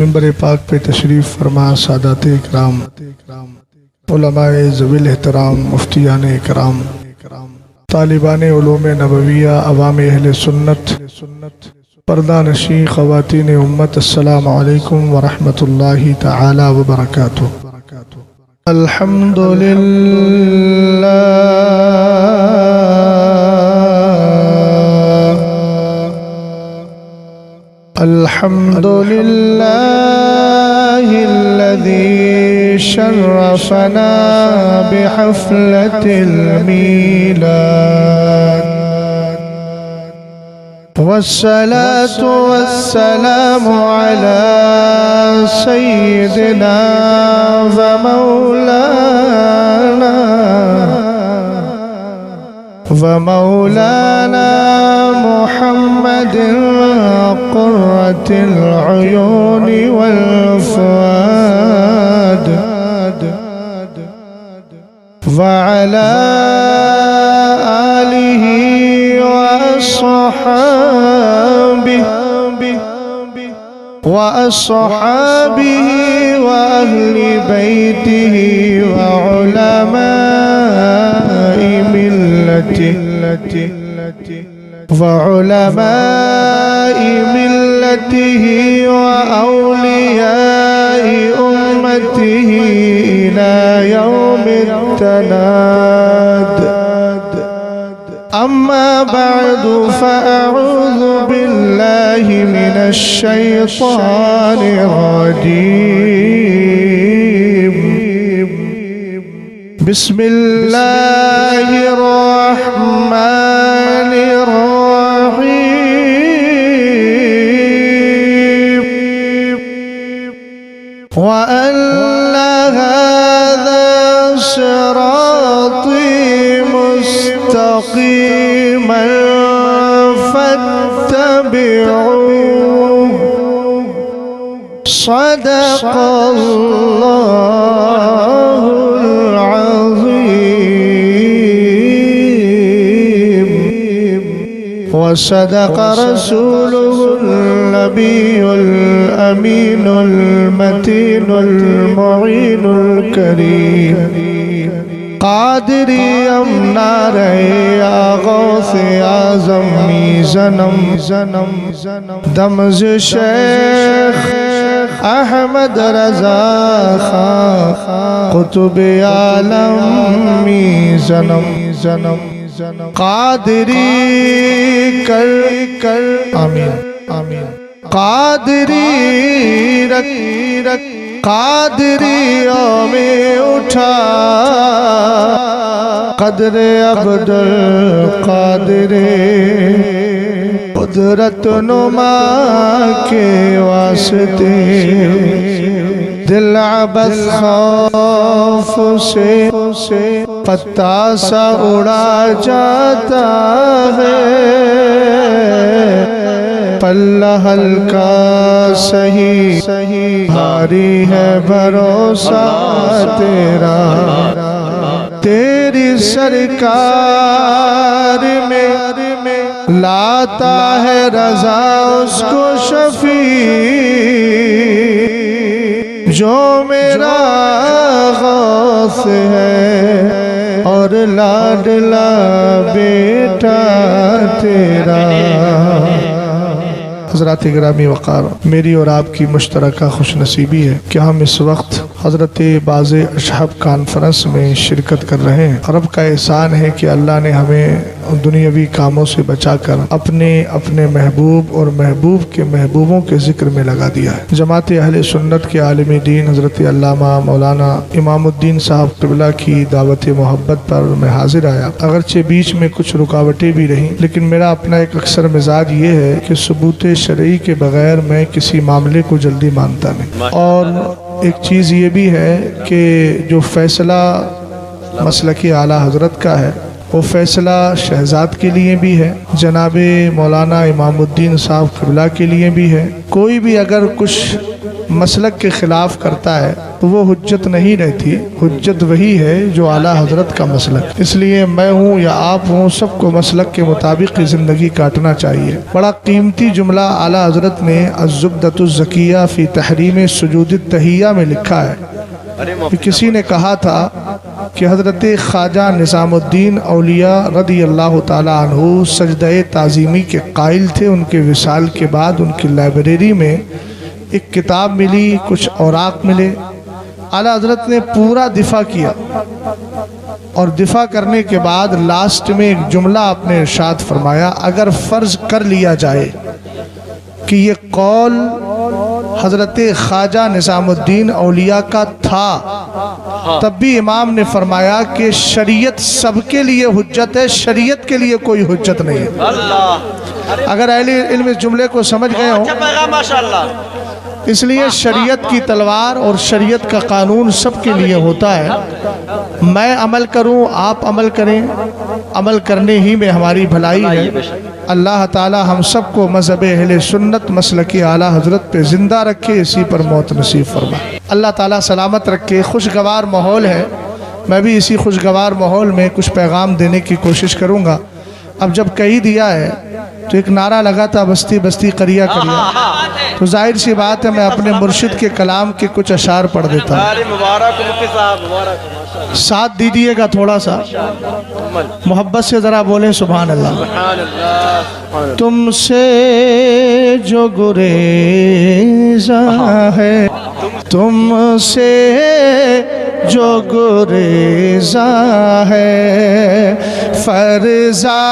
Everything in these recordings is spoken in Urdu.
منبر پاک پہ تشریف فرما سادات اکرام، علماء ذویل احترام، مفتیان اکرام، طالبان علوم نبویہ، عوام اہل سنت، پردہ نشین خواتین امت، السلام علیکم ورحمۃ اللہ تعالی وبرکاتہ۔ الحمدللہ الحمدللہ الذی شرفنا بحفلة المیلاد، والصلاة والسلام على سيدنا ومولانا محمد قرة العيون والفؤاد، وعلى آله وأصحابه وأهل بيته وعلماء ملته وأولياء أمته إلى يوم التناد. أما بعد فأعوذ بالله من الشيطان الرجيم. بسم الله الرحمن الرحيم. وأن هذا صراطي مستقيما فاتبعوه. صدق الله العظيم وصدق رسوله النبي الأمين المتين المعين الكريم. قادری امنار یا غوث اعظم میزنم دمز شیخ احمد رضا خان قطب عالم میزنم قادری کر آمین قادری رکھ قادریوں میں اٹھا قدر عبد القادر قدرت نما کے واسطے. دل عبث خوف سے پتا سا اڑا جاتا ہے، پلہ ہلکا سہی بھاری ہے بھروسہ تیرا. تیری سرکار میں لاتا ہے رضا اس کو شفیع جو میرا غوث ہے اور لاڈلا بیٹا تیرا. حضرات گرامی وقار، میری اور آپ کی مشترکہ خوش نصیبی ہے کہ ہم اس وقت حضرت باز اشہب کانفرنس میں شرکت کر رہے ہیں. رب کا احسان ہے کہ اللہ نے ہمیں دنیاوی کاموں سے بچا کر اپنے محبوب اور محبوب کے محبوبوں کے ذکر میں لگا دیا ہے. جماعت اہل سنت کے عالم دین حضرت علامہ مولانا امام الدین صاحب قبلہ کی دعوت محبت پر میں حاضر آیا. اگرچہ بیچ میں کچھ رکاوٹیں بھی رہیں، لیکن میرا اپنا ایک اکثر مزاج یہ ہے کہ ثبوت شرعی کے بغیر میں کسی معاملے کو جلدی مانتا نہیں. اور ایک چیز یہ بھی ہے کہ جو فیصلہ مسلک اعلیٰ حضرت کا ہے وہ فیصلہ شہزاد کے لیے بھی ہے، جناب مولانا امامالدین صاحب قبلہ کے لیے بھی ہے۔ کوئی بھی اگر کچھ مسلک کے خلاف کرتا ہے تو وہ حجت نہیں رہتی، حجت وہی ہے جو اعلیٰ حضرت کا مسلک۔ اس لیے میں ہوں یا آپ ہوں، سب کو مسلک کے مطابق زندگی کاٹنا چاہیے۔ بڑا قیمتی جملہ اعلیٰ حضرت نے الزبدۃ الزکیہ فی تحریم سجود التحیہ میں لکھا ہے۔ کسی نے کہا تھا کہ حضرت خواجہ نظام الدین اولیاء رضی اللہ تعالیٰ عنہ سجدہ تعظیمی کے قائل تھے۔ ان کے وصال کے بعد ان کی لائبریری میں ایک کتاب ملی، کچھ اوراق ملے۔ اعلیٰ حضرت نے پورا دفاع کیا، اور دفاع کرنے کے بعد لاسٹ میں ایک جملہ آپ نے ارشاد فرمایا، اگر فرض کر لیا جائے کہ یہ قول حضرت خواجہ نظام الدین اولیاء کا تھا، تب بھی امام نے فرمایا کہ شریعت سب کے لیے حجت ہے، شریعت کے لیے کوئی حجت نہیں ہے۔ اگر اہل علم اس جملے کو سمجھ گئے ہوں، اس لیے شریعت کی تلوار اور شریعت کا قانون سب کے لیے ہوتا ہے۔ میں عمل کروں، آپ عمل کریں، عمل کرنے ہی میں ہماری بھلائی ہے۔ اللہ تعالی ہم سب کو مذہب اہل سنت مسلک اعلیٰ حضرت پہ زندہ رکھے، اسی پر موت نصیب فرمائے۔ اللہ تعالی سلامت رکھے۔ خوشگوار ماحول ہے، میں بھی اسی خوشگوار ماحول میں کچھ پیغام دینے کی کوشش کروں گا۔ اب جب کہی دیا ہے تو ایک نعرہ لگا تھا، بستی بستی قریہ قریہ، تو ظاہر سی بات ہے میں اپنے مرشد کے کلام کے کچھ اشعار پڑھ دیتا ہوں۔ ساتھ دیجیے گا تھوڑا سا، محبت سے ذرا بولیں سبحان اللہ۔ تم سے جو گریزا ہے، تم سے جو گریزا ہے، فرزا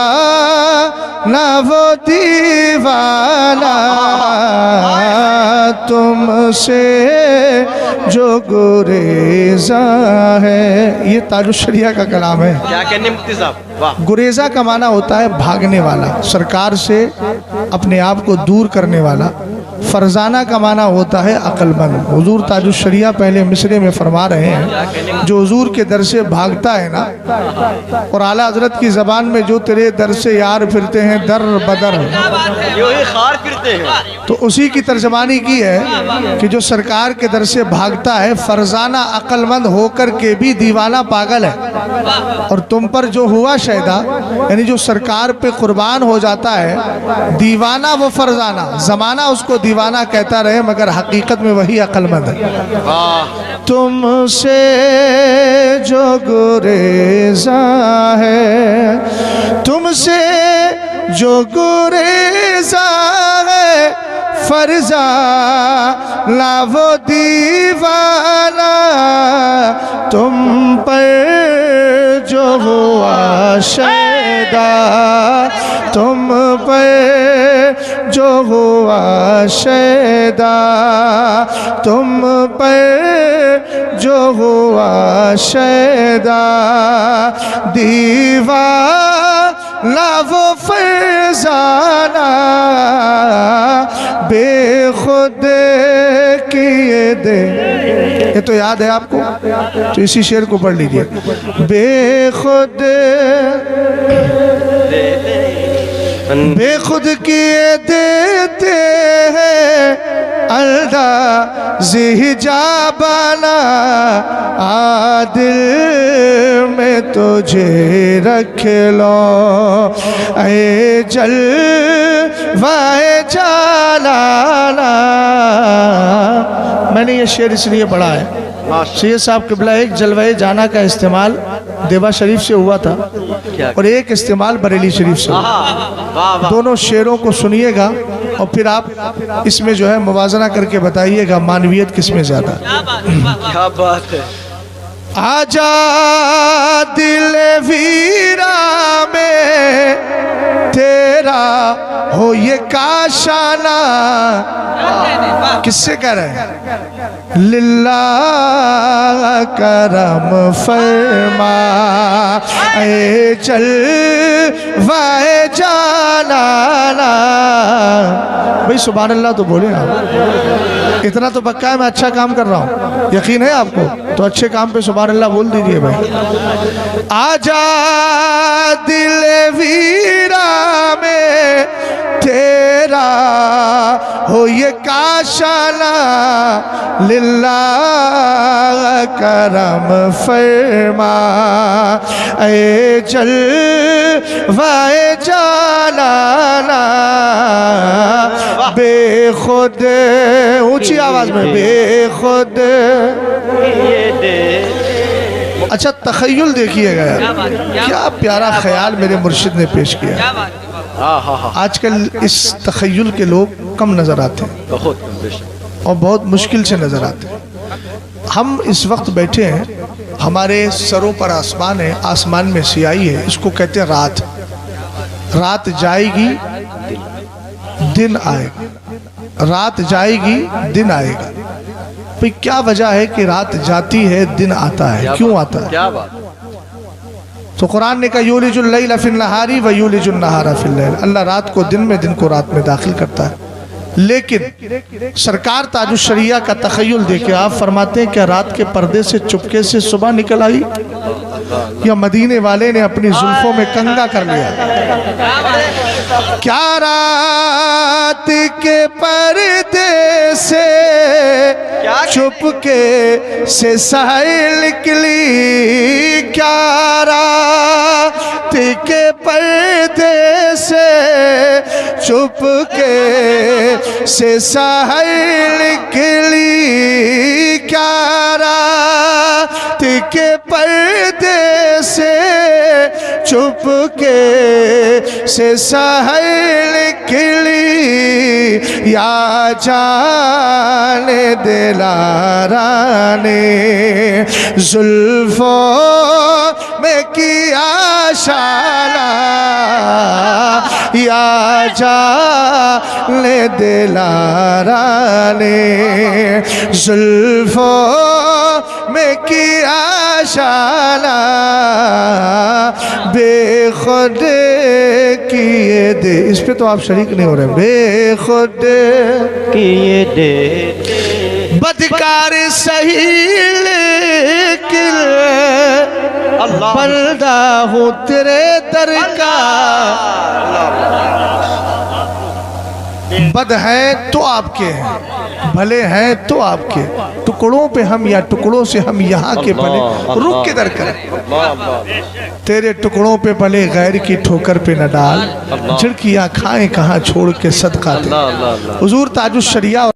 نہ وہ دیوانہ، تم سے جو گریزا ہے۔ یہ تاج الشریعہ کا کلام ہے۔ کیا کہنے مفتی صاحب؟ گریزہ کا معنی ہوتا ہے بھاگنے والا، سرکار سے اپنے آپ کو دور کرنے والا۔ فرزانہ کا معنی ہوتا ہے عقل مند۔ حضور تاج الشریعہ پہلے مصرے میں فرما رہے ہیں، جو حضور کے در سے بھاگتا ہے نا، اور اعلیٰ حضرت کی زبان میں جو تیرے در سے یار پھرتے ہیں در بدر، یوں ہی خار پھرتے ہیں، تو اسی کی ترجمانی کی ہے کہ جو سرکار کے در سے بھاگتا ہے، فرزانہ عقل مند ہو کر کے بھی دیوانہ پاگل ہے۔ اور تم پر جو ہوا شہدا، یعنی جو سرکار پہ قربان ہو جاتا ہے، دیوانہ وہ فرزانہ، زمانہ اس کو دیوانہ کہتا رہے مگر حقیقت میں وہی عقل مند ہے۔ تم سے جو گریزا ہے، تم سے جو گریزا ہے، فرزا لا وہ دیوانہ، تم پر جو ہوا شیدا، تم پر جو ہوا شیدا، تم پر جو ہوا شیدا، دیوانہ وہ فرزانہ، بے خود کیے دے۔ یہ تو یاد ہے آپ کو، تو اسی شعر کو پڑھ لیجئے۔ بے خود بے خود کیے دیتے ہیں انداز حجابانہ، عادل میں تجھے رکھ لو اے جلوہ جلالا۔ میں نے یہ شعر اس لیے پڑھا ہے، سید صاحب قبلہ ایک جلوہ جانا کا استعمال دیوا شریف سے ہوا تھا اور ایک استعمال بریلی شریف سے ہوا۔ دونوں شعروں کو سنیے گا اور پھر آپ اس میں جو ہے موازنہ کر کے بتائیے گا معنویت کس میں زیادہ۔ کیا بات ہے۔ آجا دل ویرا میں تیرا ہو یہ کاشانہ. کس سے کہہ رہے ہیں؟ للہ کرم فرما اے جلوہ جانانا. بھئی سبحان اللہ تو بولے آپ. اتنا تو پکا ہے میں اچھا کام کر رہا ہوں. یقین ہے آپ کو؟ تو اچھے کام پہ سبحان اللہ بول دیجئے بھائی. آجا دل ویرا میں تیرا ہو یہ کاشانہ. للہ کرم فرما اے جلوہ جانانا. بے خود اونچی آواز میں بے خود. اچھا تخیل دیکھیے گا یار, کیا پیارا خیال میرے مرشد نے پیش کیا. آج کل اس تخیل کے لوگ کم نظر آتے ہیں اور بہت مشکل سے نظر آتے ہیں. ہم اس وقت بیٹھے ہیں, ہمارے سروں پر آسمان ہے, آسمان میں سیاہی ہے, اس کو کہتے ہیں رات. رات جائے گی دن آئے گا, رات جائے گی دن آئے گا. بھئی کیا وجہ ہے کہ رات جاتی ہے دن آتا ہے؟ کیوں آتا ہے؟ تو قرآن نے کہا یولج اللیل فی النہار و یولج النہار فی اللیل. اللہ رات کو دن میں, دن کو رات میں داخل کرتا ہے. لیکن سرکار تاج الشریعہ کا تخیل دیکھے آپ فرماتے ہیں کہ رات کے پردے سے چپکے سے صبح نکل آئی, یا مدینے والے نے اپنی زلفوں میں کنگا کر لیا. کیا رات کے پردے سے چپکے سے سہل نکلی. کیا رات کے پردے سے چپکے سے سہل نکلی. کیا رات کے پردے سے چپکے سے سہل نکلی. یا جان دلارا نے زلفوں میں کیا شانہ. یا جان دلارا نے زلفوں میں کیا شانہ. بے خود کیے دے. اس پہ تو آپ شریک نہیں ہو رہے. بے خود کیے دے بدکار سہی لیکن بندہ ہوں تیرے در کا. بد ہیں تو آپ کے ہیں, بھلے ہیں تو آپ کے. ٹکڑوں پہ ہم یا ٹکڑوں سے ہم یہاں کے بھلے. رک کے در کریں. تیرے ٹکڑوں پہ بھلے غیر کی ٹھوکر پہ نہ ڈال. جھڑکیاں کھائیں کہاں چھوڑ کے صدقہ دے. حضور تاج الشریعہ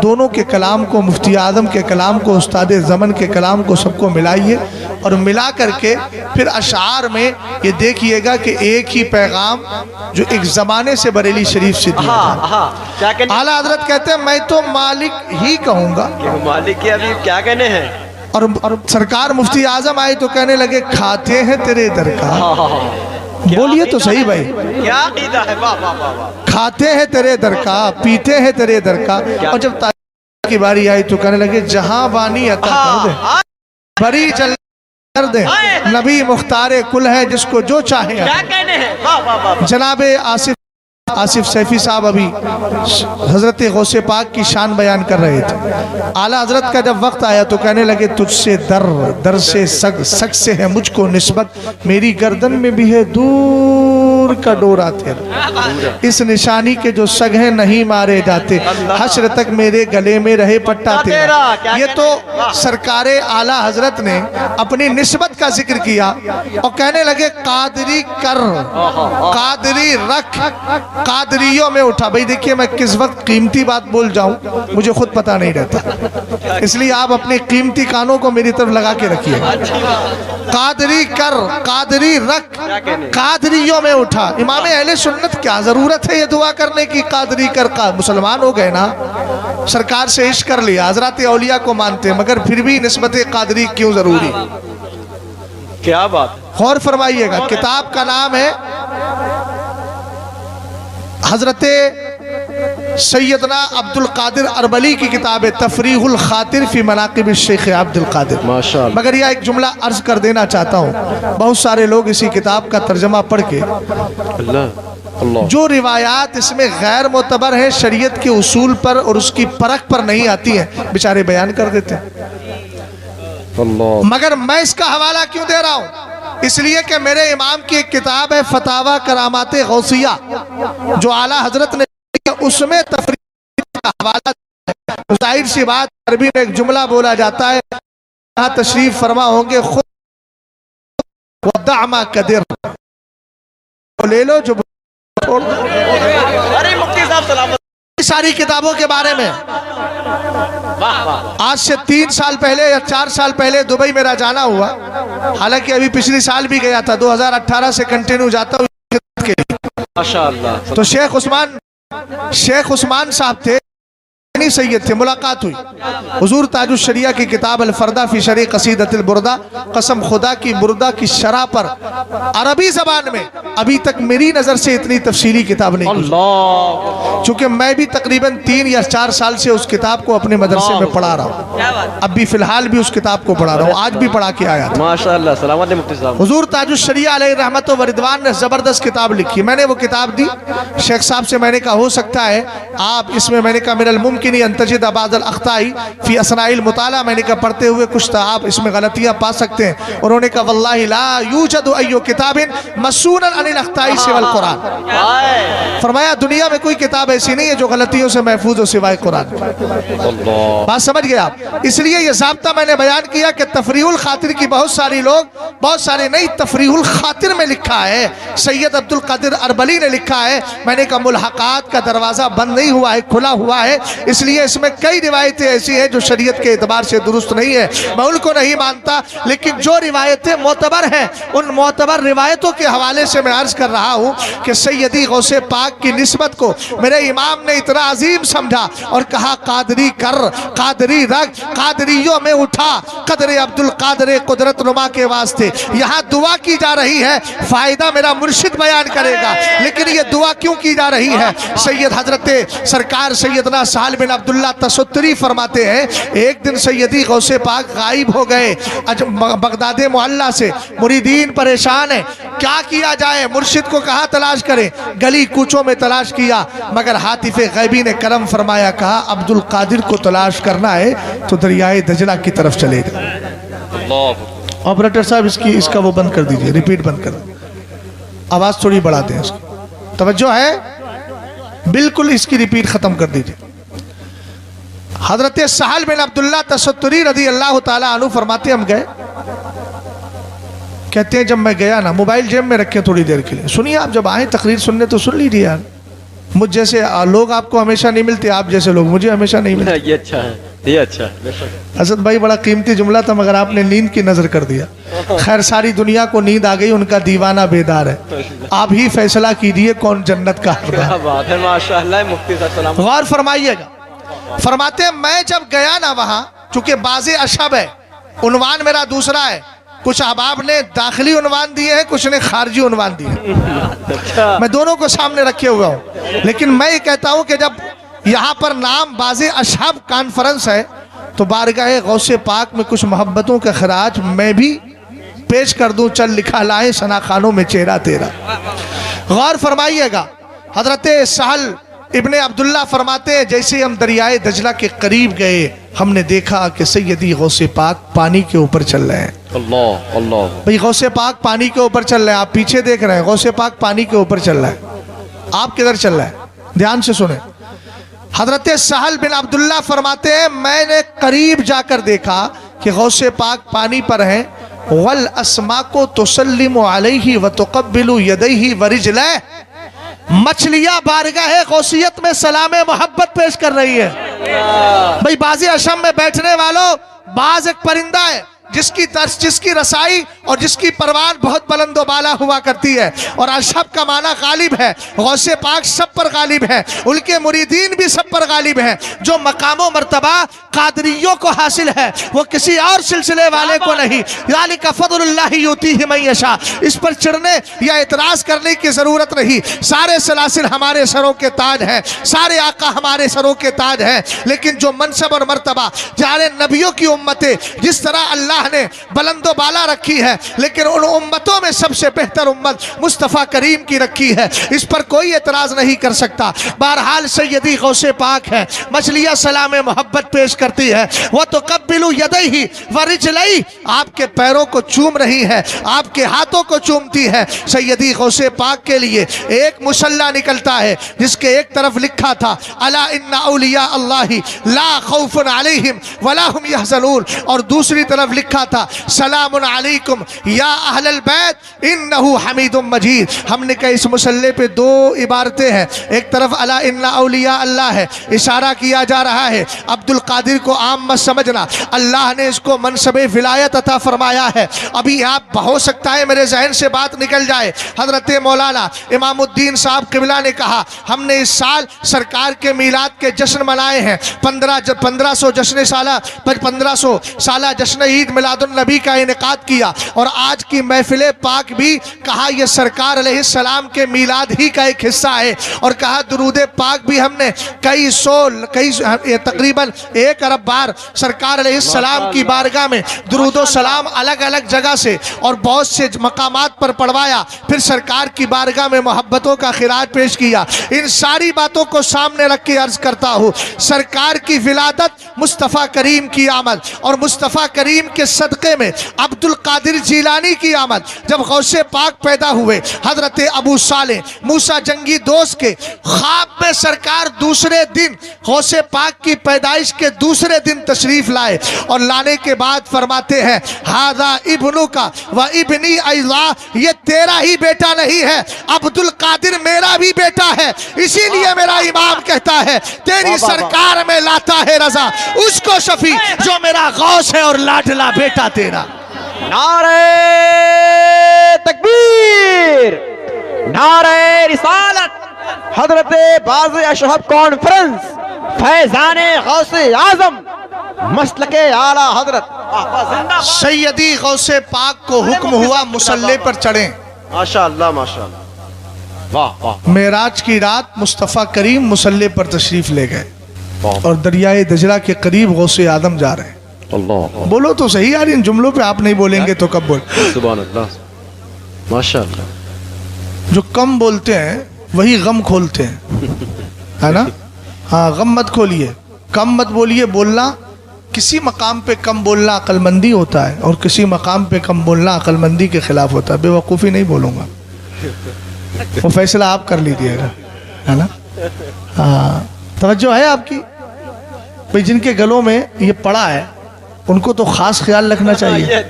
دونوں کے کلام کو, مفتی اعظم کے کلام کو, استاد زمن کے کلام کو, سب کو ملائیے اور ملا کر کے پھر اشعار میں یہ دیکھیے گا کہ ایک ہی پیغام جو ایک زمانے سے بریلی شریف سے دیا جائے. اعلیٰ حضرت کہتے ہیں میں تو مالک ہی کہوں گا. مالک کی ابھی کیا کہنے ہیں. اور سرکار مفتی اعظم آئے تو کہنے لگے کھاتے ہیں تیرے در کا. بولیے تو صحیح بھائی. کیا عقیدہ ہے. کھاتے ہیں تیرے در کا, پیتے ہیں تیرے در کا. اور جب تاج کی باری آئی تو کہنے لگے جہاں بانی عطا کر دے, بری جل کر دے. نبی مختار کل ہے جس کو جو چاہے. جناب آصف سیفی صاحب ابھی حضرت غوث پاک کی شان بیان کر رہے تھے. اعلیٰ حضرت کا جب وقت آیا تو کہنے لگے تجھ سے در سے سگ سے ہے مجھ کو نسبت. میری گردن میں بھی ہے دور کا ڈورا تیرا. اس نشانی کے جو سگ ہیں نہیں مارے جاتے. حشر تک میرے گلے میں رہے پٹا تیرا. یہ تو سرکار اعلیٰ حضرت نے اپنی نسبت کا ذکر کیا اور کہنے لگے قادری کر, قادری رکھ, قادریوں میں اٹھا. بھئی دیکھیے میں کس وقت قیمتی بات بول جاؤں مجھے خود پتہ نہیں رہتا, اس لیے آپ اپنے قیمتی کانوں کو میری طرف لگا کے رکھیے. قادری کر, قادری رکھ, قادریوں میں اٹھا. امام اہل سنت کیا ضرورت ہے یہ دعا کرنے کی قادری کر. مسلمان ہو گئے نا, سرکار سے عشق کر لیا, حضرات اولیاء کو مانتے ہیں, مگر پھر بھی نسبت قادری کیوں ضروری. کیا بات. غور فرمائیے گا. کتاب کا نام ہے حضرت سیدنا عبد القادر اربلی کی کتاب ہے تفریح الخاطر فی مناقب الشیخ عبد القادر، ماشاءاللہ۔ مگر یہ ایک جملہ عرض کر دینا چاہتا ہوں، بہت سارے لوگ اسی کتاب کا ترجمہ پڑھ کے اللہ جو روایات اس میں غیر معتبر ہیں، شریعت کے اصول پر اور اس کی پرکھ پر نہیں آتی ہیں، بیچارے بیان کر دیتے ہیں۔ اللہ مگر میں اس کا حوالہ کیوں دے رہا ہوں؟ اس لیے کہ میرے امام کی ایک کتاب ہے فتاوی کرامات غوثیہ، جو اعلیٰ حضرت نے اس میں تفریح کا حوالہ ہے۔ ظاہر سی بات، عربی میں ایک جملہ بولا جاتا ہے، یہاں تشریف فرما ہوں گے خود ودع ما قدر، لے لو جو چھوڑ دو۔ ارے مفتی صاحب سلامت۔ ساری کتابوں کے بارے میں آج سے 3 سال پہلے یا 4 سال پہلے دبئی میرا جانا ہوا، حالانکہ ابھی پچھلی سال بھی گیا تھا، 2018 سے کنٹینیو جاتا ہوں کے لیے۔ ماشاءاللہ۔ تو شیخ عثمان صاحب تھے، سید تھے، ملاقات ہوئی۔ حضور تاج الشریعہ کی کتاب الفردہ فی شرح قصیدۃ البردہ، قسم خدا کی بردہ کی شرح پر عربی زبان میں ابھی تک میری نظر سے اتنی تفصیلی کتاب نہیں گزری۔ اللہ چونکہ میں بھی تقریباً 3 یا 4 سال سے اس کتاب کو اپنے مدرسے میں پڑھا رہا ہوں، اب بھی فی الحال بھی اس کتاب کو پڑھا رہا ہوں، آج بھی پڑھا کے آیا تھا۔ ماشاءاللہ، سلامت مفتی صاحب۔ حضور تاج الشریعہ علیہ رحمت و رضوان نے زبردست کتاب لکھی، میں نے وہ کتاب دی شیخ صاحب سے، میں نے کہا ہو سکتا ہے آپ اس میں، میں نے کہا من الممکن ان تجد بعض الاخطاء فی اثناء المطالعہ، میں نے کہا پڑھتے ہوئے کچھ آپ اس میں غلطیاں پا سکتے ہیں۔ انہوں نے کہا واللہ لا یوجد ای کتاب مسونا عن الاخطاء سوى القرآن، فرمایا دنیا میں کوئی کتاب ایسی نہیں ہے جو غلطیوں سے محفوظ ہو سوائے قرآن۔ بات سمجھ گئے آپ؟ اس لیے یہ ضابطہ میں نے بیان کیا کہ تفریح الخاطر کی بہت سارے نہیں، تفریح الخاطر میں لکھا ہے، سید عبد القادر اربلی نے لکھا ہے۔ میں نے کہا ملحقات کا دروازہ بند نہیں ہوا ہے، کھلا ہوا ہے، اس لیے اس میں کئی روایتیں ایسی ہیں جو شریعت کے اعتبار سے درست نہیں ہے، میں ان کو نہیں مانتا، لیکن جو روایتیں معتبر ہیں ان معتبر روایتوں کے حوالے سے میں عرض کر رہا ہوں کہ سیدی غوث پاک کی نسبت کو میرے امام نے اتنا عظیم سمجھا اور کہا قادری کر، قادری رکھ، قادریوں میں اٹھا، قدر عبد القادر قدرت نما کے واسطے۔ یہاں دعا کی جا رہی ہے، فائدہ میرا مرشد بیان کرے گا، لیکن یہ دعا کیوں کی جا رہی ہے؟ سید حضرت سرکار سیدنا سہل بن عبداللہ تستری فرماتے ہیں ایک دن سیدی غوث پاک غائب ہو گئے بغداد معلیٰ سے، مریدین پریشان ہیں، کیا کیا جائے؟ مرشد کو کہا تلاش کریں، گلی کوچوں میں تلاش کیا، مگر حاتف غیبی نے کرم فرمایا، کہا عبد القادر کو تلاش کرنا ہے تو دریائے دجلہ کی طرف چلے گا۔ آپریٹر صاحب اس کا وہ بند کر دیجئے، ریپیٹ بند کر دیجئے، آواز تھوڑی بڑھا دیں، اس کی توجہ ہے، بالکل اس کی ریپیٹ ختم کر دیجئے۔ حضرت سہل بن عبداللہ تستری رضی اللہ تعالیٰ عنہ فرماتے ہم گئے، کہتے ہیں جب میں گیا نا، موبائل جیب میں رکھیں تھوڑی دیر کے لیے، سنیے آپ جب آئیں تقریر سننے تو سن لیجیے یار، مجھ جیسے لوگ آپ کو ہمیشہ نہیں ملتے، آپ جیسے لوگ مجھے ہمیشہ نہیں ملتے۔ یہ اچھا ہے، یہ اچھا ہے۔ اسد بھائی بڑا قیمتی جملہ تھا مگر آپ نے نیند کی نظر کر دیا۔ خیر ساری دنیا کو نیند آ گئی، ان کا دیوانہ بیدار ہے، آپ ہی فیصلہ کیجئے کون جنت کا حقدار ہے۔ کیا بات ہے، ماشاءاللہ مفتی صاحب سلامت۔ غور فرمائیے گا، فرماتے ہیں میں جب گیا نا وہاں، چونکہ باز اشہب ہے، عنوان میرا دوسرا ہے، کچھ احباب نے داخلی عنوان دیے ہیں، کچھ نے خارجی عنوان دیے ہیں، میں دونوں کو سامنے رکھے ہوا ہوں، لیکن میں یہ کہتا ہوں کہ جب یہاں پر نام باز اشہب کانفرنس ہے تو بارگاہ غوث پاک میں کچھ محبتوں کا خراج میں بھی پیش کر دوں، چل لکھا لائے ثنا خانوں میں چہرہ تیرا۔ غور فرمائیے گا، حضرت سہل ابن عبداللہ فرماتے ہیں جیسے ہم دریائے دجلہ کے قریب گئے ہم نے دیکھا کہ سیدی غوث پاک پانی کے اوپر چل رہے ہیں۔ اللہ اللہ بھئی غوث پاک پانی کے اوپر چل رہے ہیں، آپ پیچھے دیکھ رہے ہیں، غوث پاک پانی کے اوپر چل رہا ہے، آپ کدھر چل رہے ہیں؟ دھیان سے سنیں۔ حضرت سہل بن عبداللہ فرماتے ہیں میں نے قریب جا کر دیکھا کہ غوث پاک پانی پر ہیں، وَالْأَسْمَاكُ تُسَلِّمُ عَلَيْهِ وَتُقَبِّلُ يَدَيْهِ وَرِجْلَيْهِ، مچھلیاں بارگاہ غوثیت میں سلام محبت پیش کر رہی ہے۔ بھئی باز اشم میں بیٹھنے والوں، باز ایک پرندہ ہے، جس کی رسائی اور جس کی پروان بہت بلند و بالا ہوا کرتی ہے. اور اشہب کا معنی غالب ہے. غوث پاک سب پر غالب ہے, ان کے مریدین بھی سب پر غالب ہیں. جو مقام و مرتبہ قادریوں کو حاصل ہے وہ کسی اور سلسلے والے کو نہیں. ذالک فضل اللہ یؤتیہ من یشاء. اس پر چڑھنے یا اعتراض کرنے کی ضرورت نہیں. سارے سلاسل ہمارے سروں کے تاج ہیں, سارے آقا ہمارے سروں کے تاج ہیں, لیکن جو منصب اور مرتبہ جعل نبیوں کی امتیں جس طرح اللہ نے بلند و بالا رکھی ہے, لیکن ان امتوں میں سب سے بہتر امت مصطفیٰ کریم کی رکھی ہے. اس پر کوئی اعتراض نہیں کر سکتا. بہرحال سیدی غوث پاک ہے, مچھلیاں سلام محبت پیش کرتی ہے. وَتُقَبِّلُ يَدَيْهِ وَرِجْلَيْهِ, آپ کے پیروں کو چوم رہی ہے, آپ کے ہاتھوں کو چومتی ہے. سیدی غوث پاک کے لیے ایک مصلی نکلتا ہے جس کے ایک طرف لکھا تھا الا ان اولیاء اللہ لا خوف علیہم ولا هم يحزنون, اور دوسری طرف لکھا تھا سلام علیکم یا اہل البیت انہ حمید مجید. ہم نے کہا اس مصلی پہ دو عبارتیں ہیں. ایک طرف الا ان اولیاء اللہ ہے, اشارہ کیا جا رہا ہے عبد القادر کو عام مت سمجھنا, اللہ نے اس کو منصب ولایت عطا فرمایا ہے. ابھی آپ ہو سکتا ہے میرے ذہن سے بات نکل جائے. حضرت مولانا امام الدین صاحب قبلہ نے کہا ہم نے اس سال سرکار کے میلاد کے جشن منائے ہیں. 1500 سالہ جشن عید میلاد النبی کا انعقاد کیا, اور آج کی محفل پاک بھی کہا یہ سرکار علیہ السلام کے میلاد ہی کا ایک حصہ ہے. اور کہا درود پاک بھی ہم نے تقریباً 1 ارب بار سرکار علیہ السلام کی بارگاہ میں درود و سلام الگ الگ جگہ سے اور بہت سے مقامات پر پڑھوایا. پھر سرکار کی بارگاہ میں محبتوں کا خراج پیش کیا. ان ساری باتوں کو سامنے رکھ کے عرض کرتا ہوں, سرکار کی ولادت مصطفیٰ کریم کی آمد, اور مصطفیٰ کریم کے صدقے میں عبد القادر جیلانی کی آمد. جب غوث پاک پیدا ہوئے, حضرت ابو صالح موسیٰ جنگی دوست کے خواب میں سرکار دوسرے دن غوث پاک کی پیدائش کے دوسرے دن تشریف لائے, اور لانے کے بعد فرماتے ہیں ھذا ابنک و ابنی ایضا, یہ تیرا ہی بیٹا نہیں ہے, عبد القادر میرا بھی بیٹا ہے. اسی لیے میرا امام کہتا ہے تیری سرکار میں لاتا ہے رضا اس کو شفیع جو میرا غوث ہے اور لاڈلا بیٹا تیرا. نعرہ تکبیر, نعرہ رسالت. حضرت باز اشہب کانفرنس, فیضان غوث اعظم, مسلک اعلیٰ حضرت سیدی غوث پاک کو حکم ہوا مصلی پر چڑھیں. ماشاءاللہ ماشاءاللہ, واہ واہ. معراج کی رات مصطفیٰ کریم مصلی پر تشریف لے گئے, اور دریائے دجلہ کے قریب غوث اعظم جا رہے ہیں. اللہ, بولو تو صحیح یار, ان جملوں پہ آپ نہیں بولیں گے تو کب بول. سبحان اللہ, ماشاءاللہ. جو کم بولتے ہیں وہی غم کھولتے ہیں, ہے نا. ہاں, غم مت کھولیے, کم مت بولیے. بولنا کسی مقام پہ کم بولنا عقل مندی ہوتا ہے, اور کسی مقام پہ کم بولنا عقل مندی کے خلاف ہوتا ہے. بے وقوفی نہیں بولوں گا, وہ فیصلہ آپ کر لیجیے گا, ہے نا. ہاں, توجہ ہے آپ کی. بھئی جن کے گلوں میں یہ پڑا ہے ان کو تو خاص خیال رکھنا چاہیے.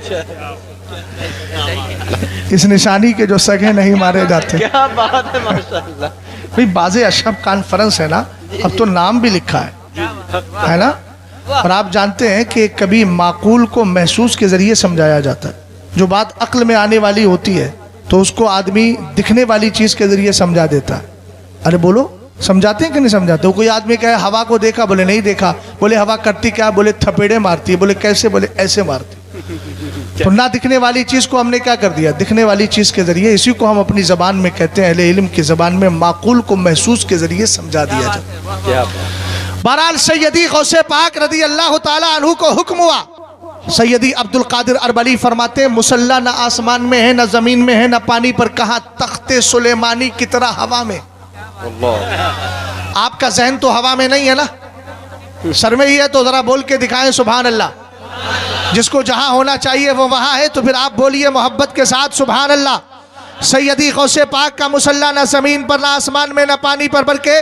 اس نشانی کے جو سگے نہیں مارے جاتے. کیا بات ہے, ماشاءاللہ. بھئی باز اشہب کانفرنس ہے نا, اب تو نام بھی لکھا ہے نا. اور آپ جانتے ہیں کہ کبھی معقول کو محسوس کے ذریعے سمجھایا جاتا ہے. جو بات عقل میں آنے والی ہوتی ہے تو اس کو آدمی دکھنے والی چیز کے ذریعے سمجھا دیتا ہے. ارے بولو, سمجھاتے ہیں کہ نہیں سمجھاتے؟ کوئی آدمی کہے ہوا کو دیکھا, بولے نہیں دیکھا. بولے ہوا کرتی کیا؟ بولے تھپیڑے مارتی ہے. بولے کیسے؟ بولے ایسے مارتی. تو نہ دکھنے والی چیز کو ہم نے کیا کر دیا؟ دکھنے والی چیز کے ذریعے. اسی کو ہم اپنی زبان میں کہتے ہیں, اہل علم کی زبان میں, معقول کو محسوس کے ذریعے سمجھا دیا جاتا ہے. بہرحال سیدی غوث پاک رضی اللہ تعالیٰ عنہ کو حکم ہوا. سیدی عبد القادر اربلی فرماتے ہیں مصلی نہ آسمان میں ہے, نہ زمین میں ہے, نہ پانی پر, کہاں تخت سلیمانی کی طرح ہوا میں. آپ کا ذہن تو ہوا میں نہیں ہے نا, سر میں ہی ہے. تو ذرا بول کے دکھائیں سبحان اللہ. جس کو جہاں ہونا چاہیے وہ وہاں ہے, تو پھر آپ بولیے محبت کے ساتھ سبحان اللہ. سیدی غوث پاک کا مصلی نہ زمین پر, نہ آسمان میں, نہ پانی پر, بلکہ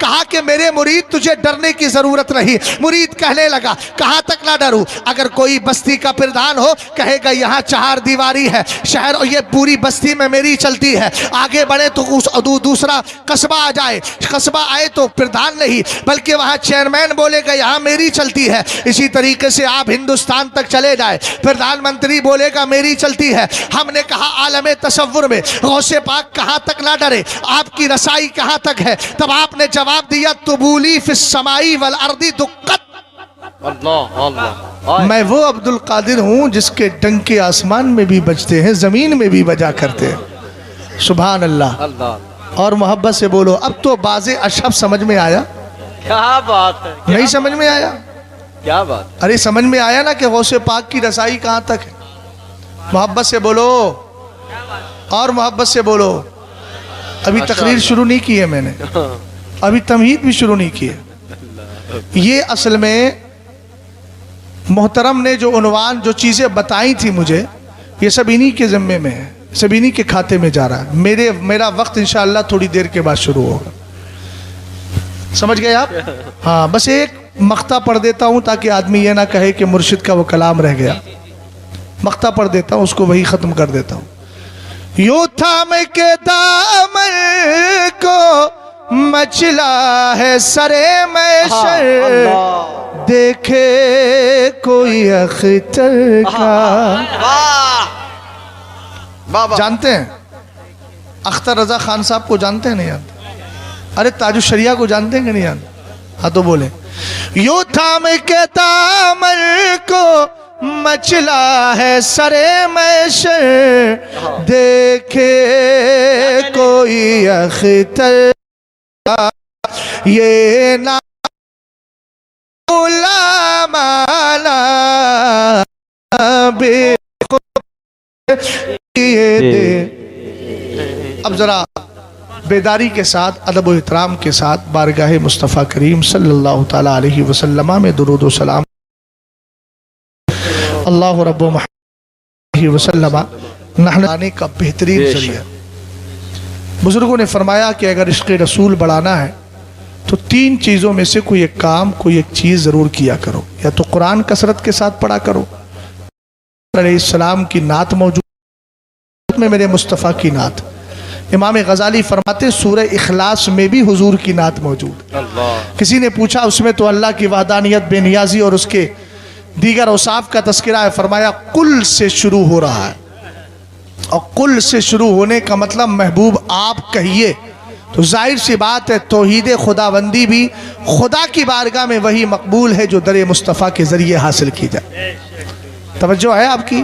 کہا کہ میرے مرید تجھے ڈرنے کی ضرورت نہیں. مرید کہنے لگا کہاں تک نہ ڈروں؟ اگر کوئی بستی کا پردھان ہو کہے گا یہاں 4 دیواری ہے شہر اور یہ پوری بستی میں میری چلتی ہے. آگے بڑھے تو دوسرا قصبہ آ جائے, قصبہ آئے تو پردھان نہیں بلکہ وہاں چیئرمین بولے گا یہاں میری چلتی ہے. اسی طریقے سے آپ ہندوستان تک چلے جائے, پردھان منتری بولے گا میری چلتی ہے. ہم نے کہا عالم تصور میں غوث پاک کہاں تک نہ ڈرے, آپ کی رسائی کہاں تک ہے؟ تب آپ نے جواب دیا تبولی فی السمائی والارض دقت. اللہ اللہ میں وہ عبد القادر ہوں جس کے ڈنکے آسمان میں بھی بجتے ہیں, زمین میں بھی بجا کرتے ہیں. سبحان اللہ. اللہ اور محبت سے بولو. اب تو باز اشہب سمجھ میں آیا؟ کیا بات ہے, نہیں سمجھ میں آیا؟ کیا بات. ارے سمجھ میں آیا نا کہ غوث پاک کی رسائی کہاں تک ہے؟ محبت سے بولو اور محبت سے بولو. ابھی تقریر شروع نہیں کی ہے میں نے, ابھی تمہید بھی شروع نہیں کی ہے. یہ اصل میں محترم نے جو عنوان جو چیزیں بتائی تھی مجھے, یہ سب انہی کے ذمے میں ہے, سب انہی کے کھاتے میں جا رہا ہے. میرا وقت انشاءاللہ تھوڑی دیر کے بعد شروع ہوگا. سمجھ گئے آپ؟ ہاں, بس ایک مقطع پڑھ دیتا ہوں تاکہ آدمی یہ نہ کہے کہ مرشد کا وہ کلام رہ گیا. مقطع پڑھ دیتا ہوں, اس کو وہی ختم کر دیتا ہوں. یوں تھام کے دامن کو مچلا ہے سرے محشر, دیکھے کوئی اختر کا. جانتے ہیں اختر رضا خان صاحب کو؟ جانتے ہیں نہیں جانتے؟ ارے تاج الشریعہ کو جانتے ہیں کہ نہیں جانتے؟ ہاں تو بولیں. یوں تھام کے دامن کو مچلا ہے سرے محشر, دیکھے کوئی اختر کا. یہ نام مانا بے اب ذرا بیداری کے ساتھ, ادب و احترام کے ساتھ بارگاہ مصطفیٰ کریم صلی اللہ تعالیٰ علیہ وسلم میں درود و سلام. اللہ رب و محمد علیہ وسلم نحن کا بہترین ذریعہ. بزرگوں نے فرمایا کہ اگر عشق رسول بڑھانا ہے تو 3 چیزوں میں سے کوئی ایک کام, کوئی ایک چیز ضرور کیا کرو. یا تو قرآن کثرت کے ساتھ پڑھا کرو, علیہ السلام کی نعت موجود میں میرے مصطفیٰ کی نعت. امام غزالی فرماتے سورہ اخلاص میں بھی حضور کی نعت موجود. کسی نے پوچھا اس میں تو اللہ کی وحدانیت, بے نیازی اور اس کے دیگر اوصاف کا تذکرہ ہے. فرمایا قل سے شروع ہو رہا ہے, اور قل سے شروع ہونے کا مطلب محبوب آپ کہیے. تو ظاہر سی بات ہے توحید خداوندی بھی خدا کی بارگاہ میں وہی مقبول ہے جو در مصطفیٰ کے ذریعے حاصل کی جائے. توجہ ہے آپ کی؟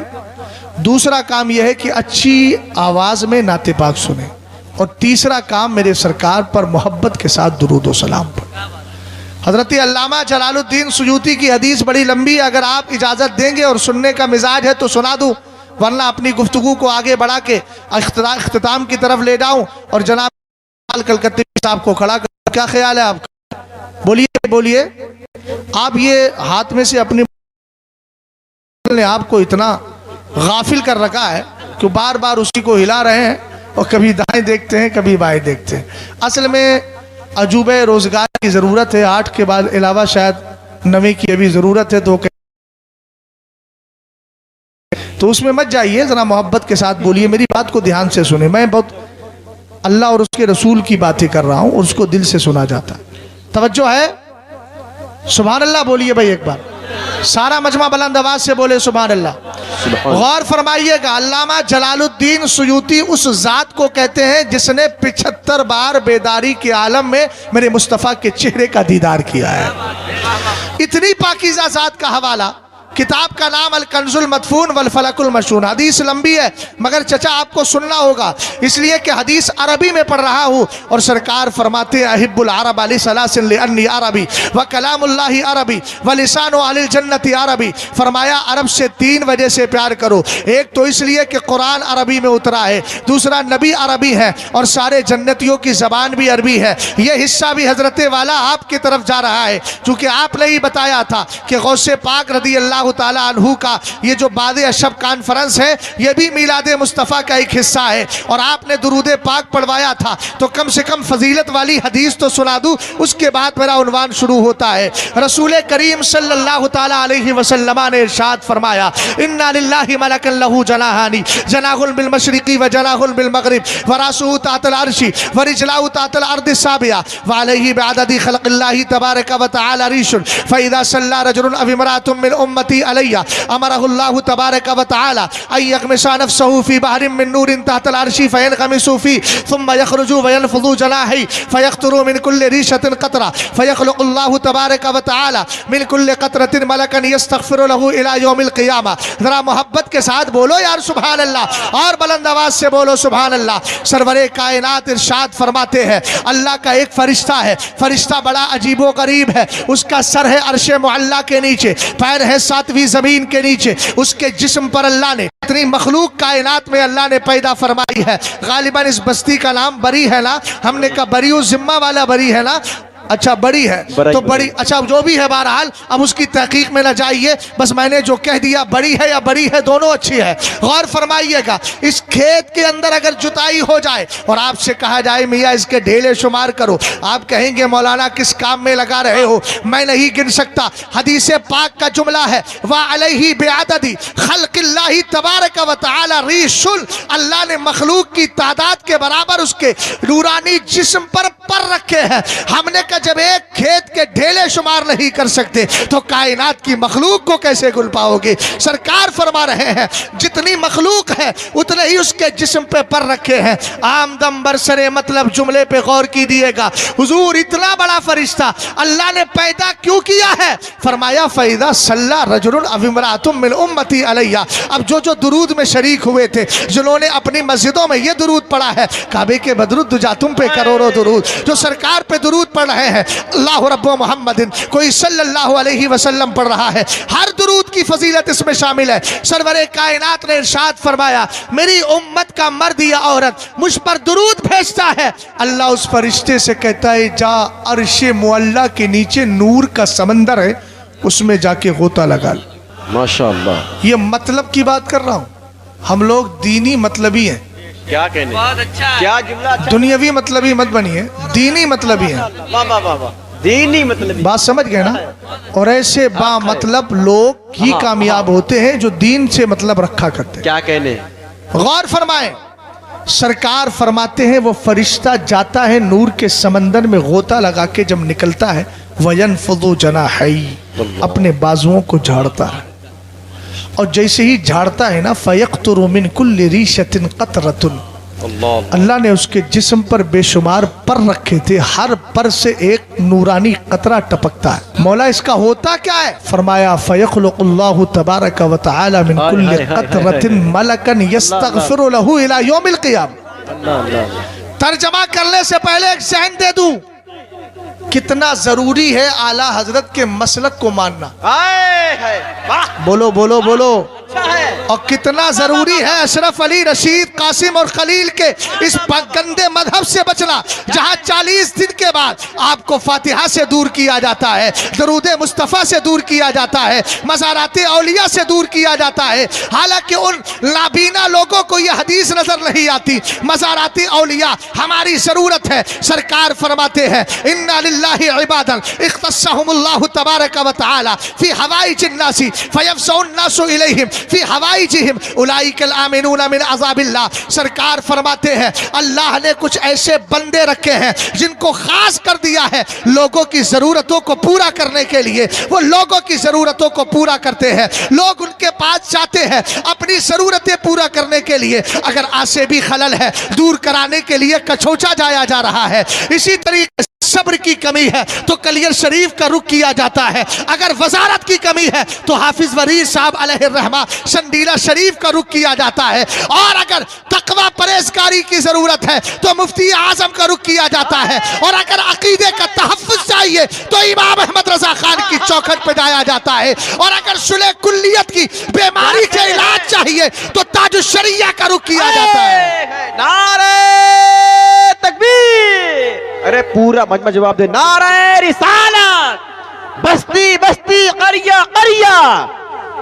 دوسرا کام یہ ہے کہ اچھی آواز میں نعت پاک سنیں, اور تیسرا کام میرے سرکار پر محبت کے ساتھ درود و سلام پڑھیں. حضرت علامہ جلال الدین سیوطی کی حدیث بڑی لمبی ہے, اگر آپ اجازت دیں گے اور سننے کا مزاج ہے تو سنا دوں, ورنہ اپنی گفتگو کو آگے بڑھا کے اختتام کی طرف لے جاؤں اور جناب کلکتی صاحب کو کھڑا کر. کیا خیال ہے آپ کا؟ بولیے بولیے. آپ یہ ہاتھ میں سے اپنی نے آپ کو اتنا غافل کر رکھا ہے کہ بار بار اسی کو ہلا رہے ہیں, اور کبھی دائیں دیکھتے ہیں کبھی بائیں دیکھتے ہیں. اصل میں عجوبہ روزگار کی ضرورت ہے, 8 کے بعد علاوہ شاید 9 کی ابھی ضرورت ہے, تو اس میں مت جائیے, ذرا محبت کے ساتھ بولیے. میری بات کو دھیان سے سنیں, میں بہت اللہ اور اس کے رسول کی باتیں کر رہا ہوں اور اس کو دل سے سنا جاتا ہے. توجہ ہے؟ سبحان اللہ بولیے بھائی ایک بار, سارا مجمع بلند آواز سے بولے سبحان اللہ. غور فرمائیے گا, علامہ جلال الدین سیوطی اس ذات کو کہتے ہیں جس نے 75 بار بیداری کے عالم میں میرے مصطفیٰ کے چہرے کا دیدار کیا ہے. اتنی پاکیزہ ذات کا حوالہ. کتاب کا نام الکنز المدفون والفلک المشون. حدیث لمبی ہے مگر چچا آپ کو سننا ہوگا, اس لیے کہ حدیث عربی میں پڑھ رہا ہوں, اور سرکار فرماتے ہیں احب العرب لثلاث لانی عربی وکلام اللہ عربی ولسان اہل الجنت عربی. فرمایا عرب سے 3 وجہ سے پیار کرو. ایک تو اس لیے کہ قرآن عربی میں اترا ہے, دوسرا نبی عربی ہے, اور سارے جنتیوں کی زبان بھی عربی ہے. یہ حصہ بھی حضرت والا آپ کی طرف جا رہا ہے, چونکہ آپ نے ہی بتایا تھا کہ غوث پاک رضی اللہ اللہ تعالیٰ عنہ کا یہ جو بعد اشب کانفرنس ہے یہ بھی میلاد مصطفیٰ کا ایک حصہ ہے، اور آپ نے درود پاک پڑھوایا تھا تو کم سے کم فضیلت والی حدیث تو سنا دوں، اس کے بعد میرا عنوان شروع ہوتا ہے۔ رسول کریم صلی اللہ تعالیٰ علیہ وسلم نے ارشاد فرمایا اِنَّا لِلَّهِ مَلَكًا لَهُ جَنَاحَانِ جَنَاحٌ بِالْمَشْرِقِ وَجَنَاحٌ بِالْمَغْرِبِ وَرَأْسُهُ تَحْتَ الْعَرْشِ وَرِجْلَاهُ تَحْتَ الْأَرْضِ السَّابِعَةِ وَعَلَيْهِ بِعَدَدِ خَلْقِ اللَّهِ تَبَارَكَ وَتَعَالَى رِيشٌ فَإِذَا صَلَّى رَجُلٌ أَوِ امْرَأَةٌ مِّنْ أُمَّتِي عَلَيَّ أَمَرَهُ اللَّهُ تَبَارَكَ وَتَعَالَى أَن يَغْمِسَ نَفْسَهُ فِي بَحْرٍ مِّن نُّورٍ تَحْتَ الْعَرْشِ فَيَنْغَمِسُ فِيهِ ثُمَّ يَخْرُجُ وَيَنفُضُ جَنَاحَيْهِ فَيَقْطُرُ مِنْ كُلِّ رِيشَةٍ قَطْرَةً فَيَخْلُقُ اللَّهُ تَبَارَكَ وَتَعَالَى مِنْ كُلِّ قَطْرَةٍ مَلَكًا يَسْتَغْفِرُ لَهُ إِلَى يَوْمِ الْقِيَامَةِ۔ ذرا محبت کے ساتھ بولو یار سبحان اللہ، اور بلند آواز سے بولو سبحان اللہ۔ سرور کائنات ارشاد فرماتے ہیں اللہ کا ایک فرشتہ ہے، فرشتہ بڑا عجیب و غریب ہے، اس کا سر ہے عرش معلیٰ کے نیچے، پیر ہے ساتویں زمین کے نیچے، اس کے جسم پر اللہ نے اتنی مخلوق کائنات میں اللہ نے پیدا فرمائی ہے۔ غالباً اس بستی کا نام بری ہے نا، ہم نے کہا بری ذمہ والا بری ہے نا، اچھا بڑی ہے تو بڑی، اچھا جو بھی ہے بہرحال اب اس کی تحقیق میں نہ جائیے، بس میں نے جو کہہ دیا بڑی ہے یا بڑی ہے دونوں اچھی ہے۔ غور فرمائیے گا اس کھیت کے اندر اگر جتائی ہو جائے اور آپ سے کہا جائے میاں اس کے ڈھیلے شمار کرو، آپ کہیں گے مولانا کس کام میں لگا رہے ہو، میں نہیں گن سکتا۔ حدیث پاک کا جملہ ہے وَعَلَيْهِ بِعَدَدِ خَلْقِ اللَّهِ تَبَارَكَ وَتَعَالَى رِيشٌ، اللہ نے مخلوق کی تعداد کے برابر اس کے نورانی جسم پر رکھے ہیں۔ ہم نے کہا جب ایک کھیت کے ڈھیلے شمار نہیں کر سکتے تو کائنات کی مخلوق کو کیسے گن پاؤ گے؟ سرکار فرما رہے ہیں جتنی مخلوق ہے اتنے ہی اس کے جسم پہ پر رکھے ہیں۔ عام دم برسر مطلب جملے پہ غور کیجیے گا، حضور اتنا بڑا فرشتہ اللہ نے پیدا کیوں کیا ہے؟ فرمایا فَإِذَا صَلَّى رَجُلٌ أَوِ امْرَأَةٌ مِّنْ أُمَّتِي عَلَيَّ۔ اب جو درود میں شریک ہوئے تھے، جنہوں نے اپنی مسجدوں میں یہ درود پڑھا ہے، کعبے کے بدرود جا تم پہ کروڑوں درود، جو سرکار پہ درود پڑھ رہے ہیں اللہ رب و محمد، کوئی صلی اللہ علیہ وسلم پڑھ رہا ہے، ہر درود کی فضیلت اس میں شامل ہے۔ سرور کائنات نے ارشاد فرمایا میری امت کا مرد یا عورت مجھ پر درود بھیجتا ہے، اللہ اس فرشتے سے کہتا ہے جا عرش معلیٰ کے نیچے نور کا سمندر ہے اس میں جا کے غوطہ لگا لے۔ ماشاءاللہ، یہ مطلب کی بات کر رہا ہوں، ہم لوگ دینی مطلبی ہیں، کیا کہنے، بہت اچھا ہے، کیا جملہ اچھا، دنیاوی مطلبی مت بنیے، دینی مطلبی ہیں۔ واہ واہ واہ واہ، دینی مطلب بات سمجھ گئے نا؟ اور ایسے با مطلب لوگ ہی کامیاب ہوتے ہیں جو دین سے مطلب رکھا کرتے ہیں۔ کیا کہنے، غور فرمائیں، سرکار فرماتے ہیں وہ فرشتہ جاتا ہے نور کے سمندر میں غوطہ لگا کے جب نکلتا ہے وَيَنْفُضُ جَنَاحَيْهِ، اپنے بازوؤں کو جھاڑتا ہے، اور جیسے ہی جھاڑتا ہے نا فَيَقْطُرُ مِنْ كُلِّ رِيشَةٍ قَطْرَةٌ، اللہ نے اس کے جسم پر بے شمار پر رکھے تھے، ہر پر سے ایک نورانی قطرہ ٹپکتا ہے۔ مولا اس کا ہوتا کیا ہے؟ فرمایا فَيَخْلُقُ اللَّهُ تَبَارَكَ وَتَعَالَى مِنْ كُلِّ قَطْرَةٍ مَلَكًا يَسْتَغْفِرُ لَهُ إِلَى يَوْمِ الْقِيَامَةِ۔ ترجمہ کرنے سے پہلے ایک ذہن دے دوں، کتنا ضروری ہے اعلیٰ حضرت کے مسلک کو ماننا، بولو بولو بولو، اور کتنا ضروری ہے اشرف علی رشید قاسم اور خلیل کے اس گندے مذہب سے بچنا جہاں 40 دن کے بعد آپ کو فاتحہ سے دور کیا جاتا ہے، درود مصطفیٰ سے دور کیا جاتا ہے، مزارات اولیاء سے دور کیا جاتا ہے، حالانکہ ان نابینا لوگوں کو یہ حدیث نظر نہیں آتی۔ مزارات اولیاء ہماری ضرورت ہے۔ سرکار فرماتے ہیں اِنَّا لِلَّهِ عِبَادًا اخْتَصَّهُمُ اللَّهُ تَبَارَكَ وَتَعَالَى فِي حَوَائِجِ النَّاسِ فَيَفْزَعُ النَّاسُ إِلَيْهِمْ فِي حَوَائِجِهِمْ أُولَئِكَ الْآمِنُونَ مِنْ عَذَابِ اللَّهِ۔ سرکار فرماتے ہیں اللہ نے کچھ ایسے بندے رکھے ہیں جن کو خاص کر دیا ہے لوگوں کی ضرورتوں کو پورا کرنے کے لیے، وہ لوگوں کی ضرورتوں کو پورا کرتے ہیں، لوگ ان کے پاس جاتے ہیں اپنی ضرورتیں پورا کرنے کے لیے، اگر آسیبی خلل ہے دور کرانے کے لیے کچھوچا جایا جا رہا ہے، اسی طریقے صبر کی کمی ہے تو کلیر شریف کا رخ کیا جاتا ہے، اگر وزارت کی کمی ہے تو حافظ وریر صاحب علیہ الرحمہ سنڈیلا شریف کا رخ کیا جاتا ہے، اور اگر تقوی پرہیزگاری کی ضرورت ہے تو مفتی اعظم کا رخ کیا جاتا ہے، اور اگر عقیدے کا تحفظ چاہیے تو امام احمد رضا خان کی چوکھٹ پہ جایا جاتا ہے، اور اگر شلع کلیت کی بیماری کا علاج چاہیے تو تاج الشریعہ کا رخ کیا جاتا ہے۔ نعرہ تکبیر، ارے پورا مجمع جواب دے، نعرہ رسالت، بستی بستی قریہ قریہ،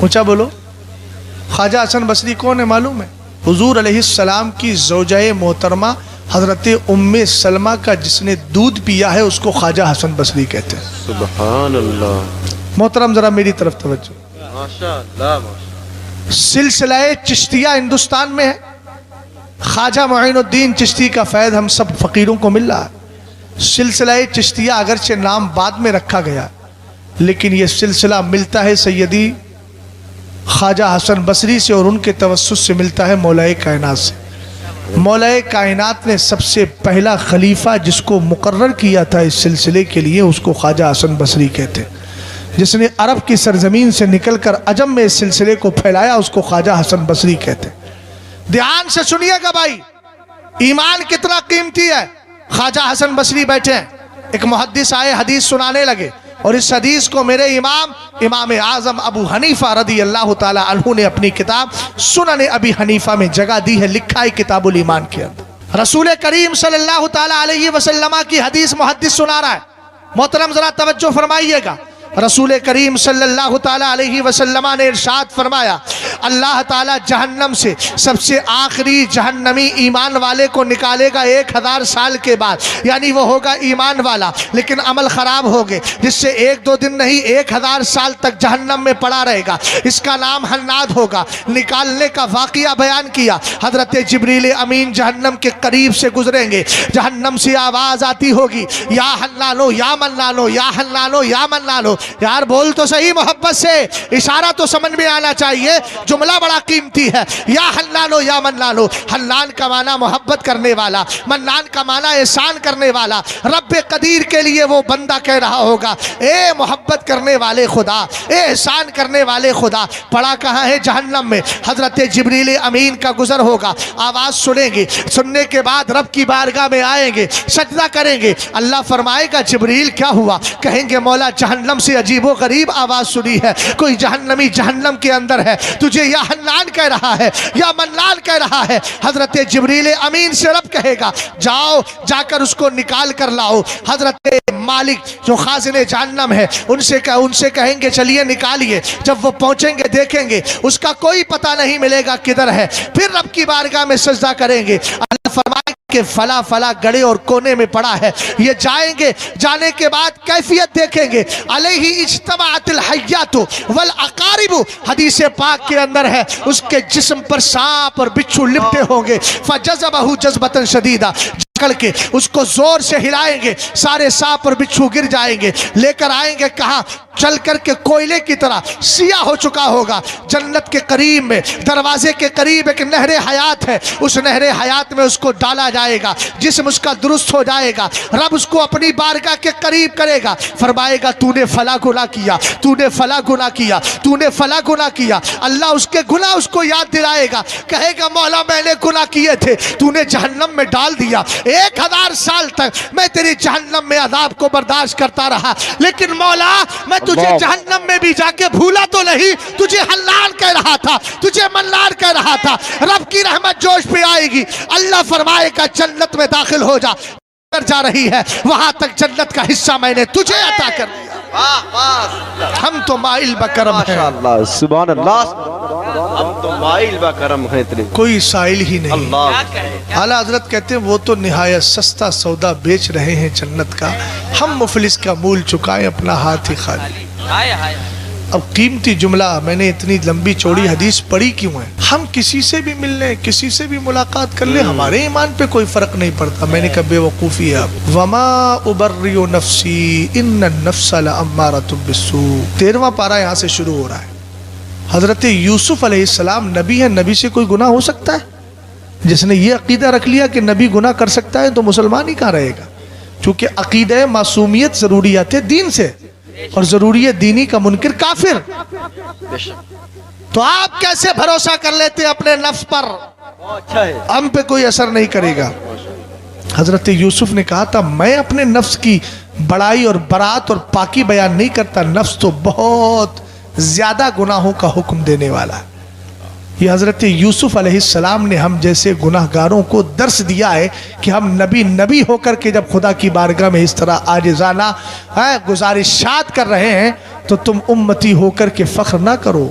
اونچا بولو. خواجہ حسن بصری کون ہے معلوم ہے؟ حضور علیہ السلام کی زوجہ محترمہ حضرت ام سلمہ کا جس نے دودھ پیا ہے اس کو خواجہ حسن بصری کہتے ہیں. سبحان اللہ. محترم ذرا میری طرف توجہ. ماشاءاللہ. سلسلہ چشتیہ ہندوستان میں ہے. خواجہ معین الدین چشتی کا فیض ہم سب فقیروں کو مل رہا ہے. سلسلہ چشتیہ اگرچہ نام بعد میں رکھا گیا لیکن یہ سلسلہ ملتا ہے سیدی خواجہ حسن بصری سے اور ان کے توسط سے ملتا ہے مولا کائنات سے. مولا کائنات نے سب سے پہلا خلیفہ جس کو مقرر کیا تھا اس سلسلے کے لیے اس کو خواجہ حسن بصری کہتے ہیں. جس نے عرب کی سرزمین سے نکل کر عجم میں اس سلسلے کو پھیلایا اس کو خواجہ حسن بصری کہتے ہیں. دھیان سے سنیے گا بھائی، ایمان کتنا قیمتی ہے. خواجہ حسن بصری بیٹھے ہیں، ایک محدث آئے حدیث سنانے لگے اور اس حدیث کو میرے امام اعظم ابو حنیفہ رضی اللہ تعالی عنہ نے اپنی کتاب سنن ابی حنیفہ میں جگہ دی ہے. لکھا ہے کتاب الایمان کے اندر. رسول کریم صلی اللہ تعالی علیہ وسلم کی حدیث محدث سنا رہا ہے. محترم ذرا توجہ فرمائیے گا. رسول کریم صلی اللہ تعالی علیہ وسلم نے ارشاد فرمایا اللہ تعالی جہنم سے سب سے آخری جہنمی ایمان والے کو نکالے گا 1000 سال کے بعد. یعنی وہ ہوگا ایمان والا لیکن عمل خراب ہوگے جس سے 1-2 دن نہیں 1000 سال تک جہنم میں پڑا رہے گا. اس کا نام حناد ہوگا. نکالنے کا واقعہ بیان کیا. حضرت جبریل امین جہنم کے قریب سے گزریں گے. جہنم سے آواز آتی ہوگی یا حنانو یا منانو یا حنانو یا منانو. یار بول تو صحیح محبت سے، اشارہ تو سمجھ میں آنا چاہیے. جملہ بڑا قیمتی ہے. یا حنانو یا منانو. حنان کا معنی محبت کرنے والا، منان کا معنی احسان کرنے والا. رب قدیر کے لیے وہ بندہ کہہ رہا ہوگا اے محبت کرنے والے خدا، اے احسان کرنے والے خدا. پڑا کہاں ہے؟ جہنم میں. حضرت جبریل امین کا گزر ہوگا. آواز سنیں گے. سننے کے بعد رب کی بارگاہ میں آئیں گے، سجدہ کریں گے. اللہ فرمائے گا جبریل کیا ہوا؟ کہیں گے مولا جہنم سے عجیب و غریب آواز سنی ہے. کوئی جہنمی جہنم کے اندر ہے، تجھے یا حنان کہہ رہا ہے یا منان کہہ رہا ہے. حضرت جبریل امین سے رب کہے گا جاؤ جا کر اس کو نکال کر لاؤ. حضرت مالک جو خازن جہنم ہے ان سے کہیں گے چلیے نکالیے. جب وہ پہنچیں گے دیکھیں گے اس کا کوئی پتہ نہیں ملے گا کدھر ہے. پھر رب کی بارگاہ میں سجدہ کریں گے. اللہ فرمائے کہ فلا گڑے اور کونے میں پڑا ہے. یہ جائیں گے. جانے کے بعد کیفیت دیکھیں گے. علیہ اجتماعت الحیات والاقارب. حدیث پاک کے اندر ہے اس کے جسم پر سانپ اور بچھو لپٹے ہوں گے. فجذبہ جذبۃ شدیدہ. جکڑ کے اس کو زور سے ہلائیں گے. سارے سانپ اور بچھو گر جائیں گے. لے کر آئیں گے کہاں؟ چل کر کے کوئلے کی طرح سیاہ ہو چکا ہوگا. جنت کے قریب میں دروازے کے قریب ایک نہر حیات ہے. اس نہر حیات میں اس کو ڈالا جائے گا. جسم اس کا درست ہو جائے گا. رب اس کو اپنی بارگاہ کے قریب کرے گا. فرمائے گا تو نے فلاں گناہ کیا، تو نے فلاں گناہ کیا، تو نے فلاں گناہ کیا. اللہ اس کے گناہ اس کو یاد دلائے گا. کہے گا مولا میں نے گناہ کیے تھے، تو نے جہنم میں ڈال دیا. 1000 سال تک میں تیری جہنم میں عذاب کو برداشت کرتا رہا لیکن مولا میں تجھے جہنم میں بھی جا کے بھولا تو نہیں. تجھے حنان کہہ رہا تھا، تجھے منان کہہ رہا تھا. رب کی رحمت جوش پہ آئے گی. اللہ فرمائے گا جنت میں داخل ہو جا. جا رہی ہے وہاں تک جنت کا حصہ میں نے تجھے عطا کر دیا. ہم تو مائل بکرم ہیں. ماشاءاللہ. سبحان اللہ. ہم تو مائل بکرم ہیں اتنے. کوئی سائل ہی نہیں. اللہ. اعلیٰ حضرت کہتے ہیں وہ تو نہایت سستا سودا بیچ رہے ہیں جنت کا. ہم مفلس کا مول چکائیں اپنا ہاتھ ہی خالی. اب قیمتی جملہ میں نے اتنی لمبی چوڑی حدیث پڑھی کیوں ہے؟ ہم کسی سے بھی مل لیں، کسی سے بھی ملاقات کر لیں، ہمارے ایمان پہ کوئی فرق نہیں پڑتا. میں نے کہا بے وقوفی ہے. وما ابرئ نفسی ان النفس لامارۃ بالسوء. 13واں پارہ یہاں سے شروع ہو رہا ہے. حضرت یوسف علیہ السلام نبی ہے. نبی سے کوئی گناہ ہو سکتا ہے؟ جس نے یہ عقیدہ رکھ لیا کہ نبی گناہ کر سکتا ہے تو مسلمان ہی کہاں رہے گا؟ چونکہ عقیدہ معصومیت ضروریات دین سے، اور ضروریت دینی کا منکر کافر. تو آپ کیسے بھروسہ کر لیتے ہیں اپنے نفس پر؟ ہم پہ کوئی اثر نہیں کرے گا. حضرت یوسف نے کہا تھا میں اپنے نفس کی بڑائی اور برات اور پاکی بیان نہیں کرتا. نفس تو بہت زیادہ گناہوں کا حکم دینے والا ہے. یہ حضرت یوسف علیہ السلام نے ہم جیسے گناہ گاروں کو درس دیا ہے کہ ہم نبی ہو کر کے جب خدا کی بارگاہ میں اس طرح عاجزانہ گزارشات کر رہے ہیں تو تم امتی ہو کر کے فخر نہ کرو.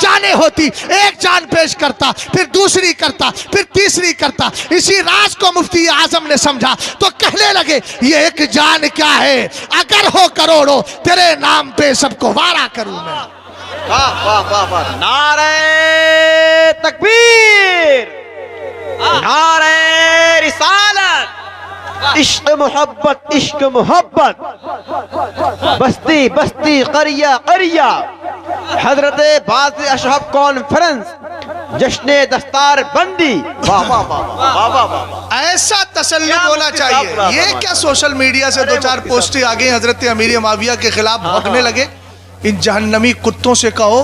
جانیں ہوتی، ایک جان پیش کرتا، پھر دوسری کرتا، پھر تیسری کرتا۔ اسی راز کو مفتی اعظم نے سمجھا تو کہنے لگے یہ ایک جان کیا ہے، اگر ہو کروڑوں تیرے نام پہ سب کو وارا کروں میں۔ واہ واہ واہ واہ، نعرہ تکبیر، نعرہ رسالت، عشق محبت، عشق محبت، بستی بستی، قریہ قریہ، حضرت باز اشہب کانفرنس، جشن دستار بندی۔ واہ واہ واہ واہ واہ واہ، ایسا تسلط ہونا چاہیے۔ یہ کیا سوشل میڈیا سے دو چار پوسٹیں آگئے حضرت امیر معاویہ کے خلاف بھونکنے لگے؟ ان جہنمی کتوں سے کہو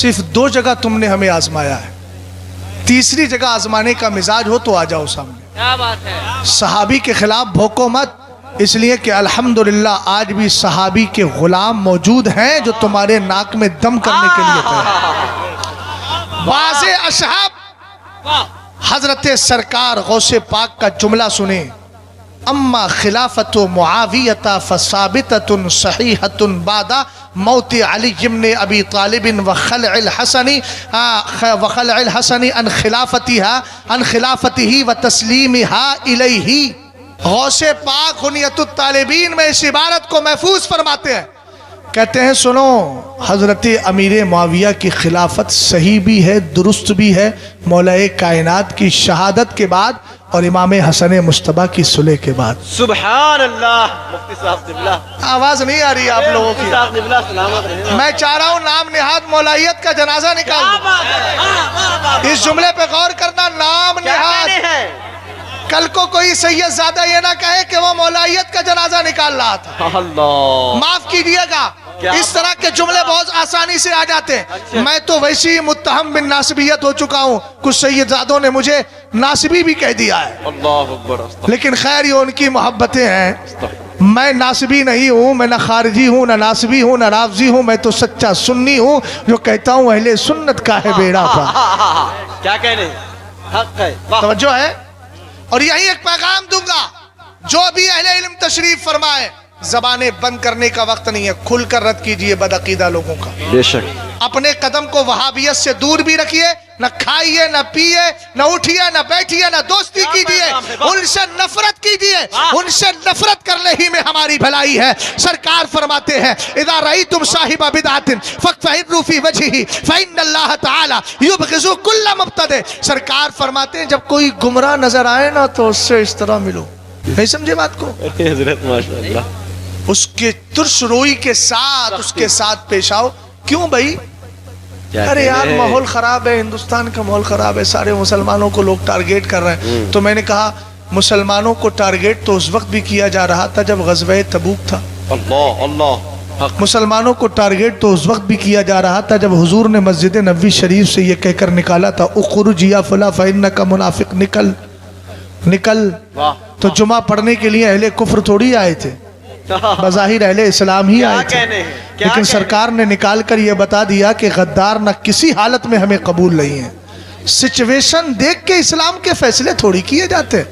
صرف 2 جگہ تم نے ہمیں آزمایا ہے، تیسری جگہ آزمانے کا مزاج ہو تو آ جاؤ سامنے۔ کیا بات ہے؟ صحابی کے خلاف بھوکو مت، اس لیے کہ الحمدللہ آج بھی صحابی کے غلام موجود ہیں جو تمہارے ناک میں دم کرنے کے لیے تیار ہیں۔ باز اصحاب حضرت سرکار غوث پاک کا جملہ سنیں، اما خلافت معاویہ فثابتۃ صحیحۃ بعد موت علی بن ابی طالب وخلع الحسن عن خلافته وتسلیمها الیہ۔ غوث پاک غنیت الطالبین میں اس عبارت کو محفوظ فرماتے ہیں، کہتے ہیں سنو حضرت امیر معاویہ کی خلافت صحیح بھی ہے، درست بھی ہے، مولا کائنات کی شہادت کے بعد اور امام حسن مصطفیٰ کی صلح کے بعد۔ سبحان اللہ۔ مفتی صاحب قبلہ، آواز نہیں آ رہی آپ لوگوں کی؟ صاحب قبلہ سلامت رہے۔ میں چاہ رہا ہوں نام نہاد مولائیت کا جنازہ نکال دوں۔ اس جملے پہ غور کرنا، نام نہاد۔ کل کو کوئی سید زیادہ یہ نہ کہے کہ وہ مولائیت کا جنازہ نکال رہا تھا۔ اللہ، معاف کیجیے گا، اس طرح کے جملے بہت آسانی سے آ جاتے ہیں۔ میں تو ویسے ہی متہم بن ناسبیت ہو چکا ہوں، کچھ سیدزادوں نے مجھے ناسبی بھی کہہ دیا ہے، اللہ اکبر، لیکن خیر یہ ان کی محبتیں ہیں۔ میں ناسبی نہیں ہوں، میں نہ خارجی ہوں، نہ ناسبی ہوں، نہ رافضی ہوں، میں تو سچا سنی ہوں جو کہتا ہوں اہل سنت کا ہے بیڑا پار۔ کیا کہنے، حق ہے۔ توجہ ہے؟ اور یہی ایک پیغام دوں گا، جو بھی اہل علم تشریف فرمائے، زبانیں بند کرنے کا وقت نہیں ہے، کھل کر رد کیجئے بدعقیدہ لوگوں کا۔ بے شک، اپنے قدم کو وہابیت سے دور بھی رکھیے، نہ کھائیے، نہ پیئے، نہ اٹھیے، نہ بیٹھیے، نہ دوستی کیجئے، ان سے نفرت کیجئے، ان سے نفرت کرنے ہی میں ہماری بھلائی ہے۔ سرکار فرماتے ہیں اذا رأیتم صاحب بدعت فاقفروا فی وجہہ فإن اللہ تعالی یبغض کل مبتدع۔ سرکار فرماتے ہیں جب کوئی گمراہ نظر آئے نا تو اس سے اس طرح ملو۔ نہیں سمجھے بات کو؟ حضرت ماشاءاللہ، اس کے ترش روئی کے ساتھ اس کے ساتھ پیش آؤ۔ کیوں بھائی؟ ارے یار ماحول خراب ہے، ہندوستان کا ماحول خراب ہے، سارے مسلمانوں کو لوگ ٹارگیٹ کر رہے ہیں۔ تو میں نے کہا مسلمانوں کو ٹارگیٹ تو اس وقت بھی کیا جا رہا تھا جب غزوہ تبوک تھا، اللہ اللہ، مسلمانوں کو ٹارگیٹ تو اس وقت بھی کیا جا رہا تھا جب حضور نے مسجد نبوی شریف سے یہ کہہ کر نکالا تھا اخرج یا فلا فإنک منافق، نکل نکل۔ تو جمعہ پڑھنے کے لیے اہل کفر تھوڑی آئے تھے، بظاہر اہل اسلام ہی آئے تھے، لیکن سرکار نے نکال کر یہ بتا دیا کہ غدار نہ کسی حالت میں ہمیں قبول نہیں ہے۔ سچویشن دیکھ کے اسلام کے فیصلے تھوڑی کیے جاتے ہیں۔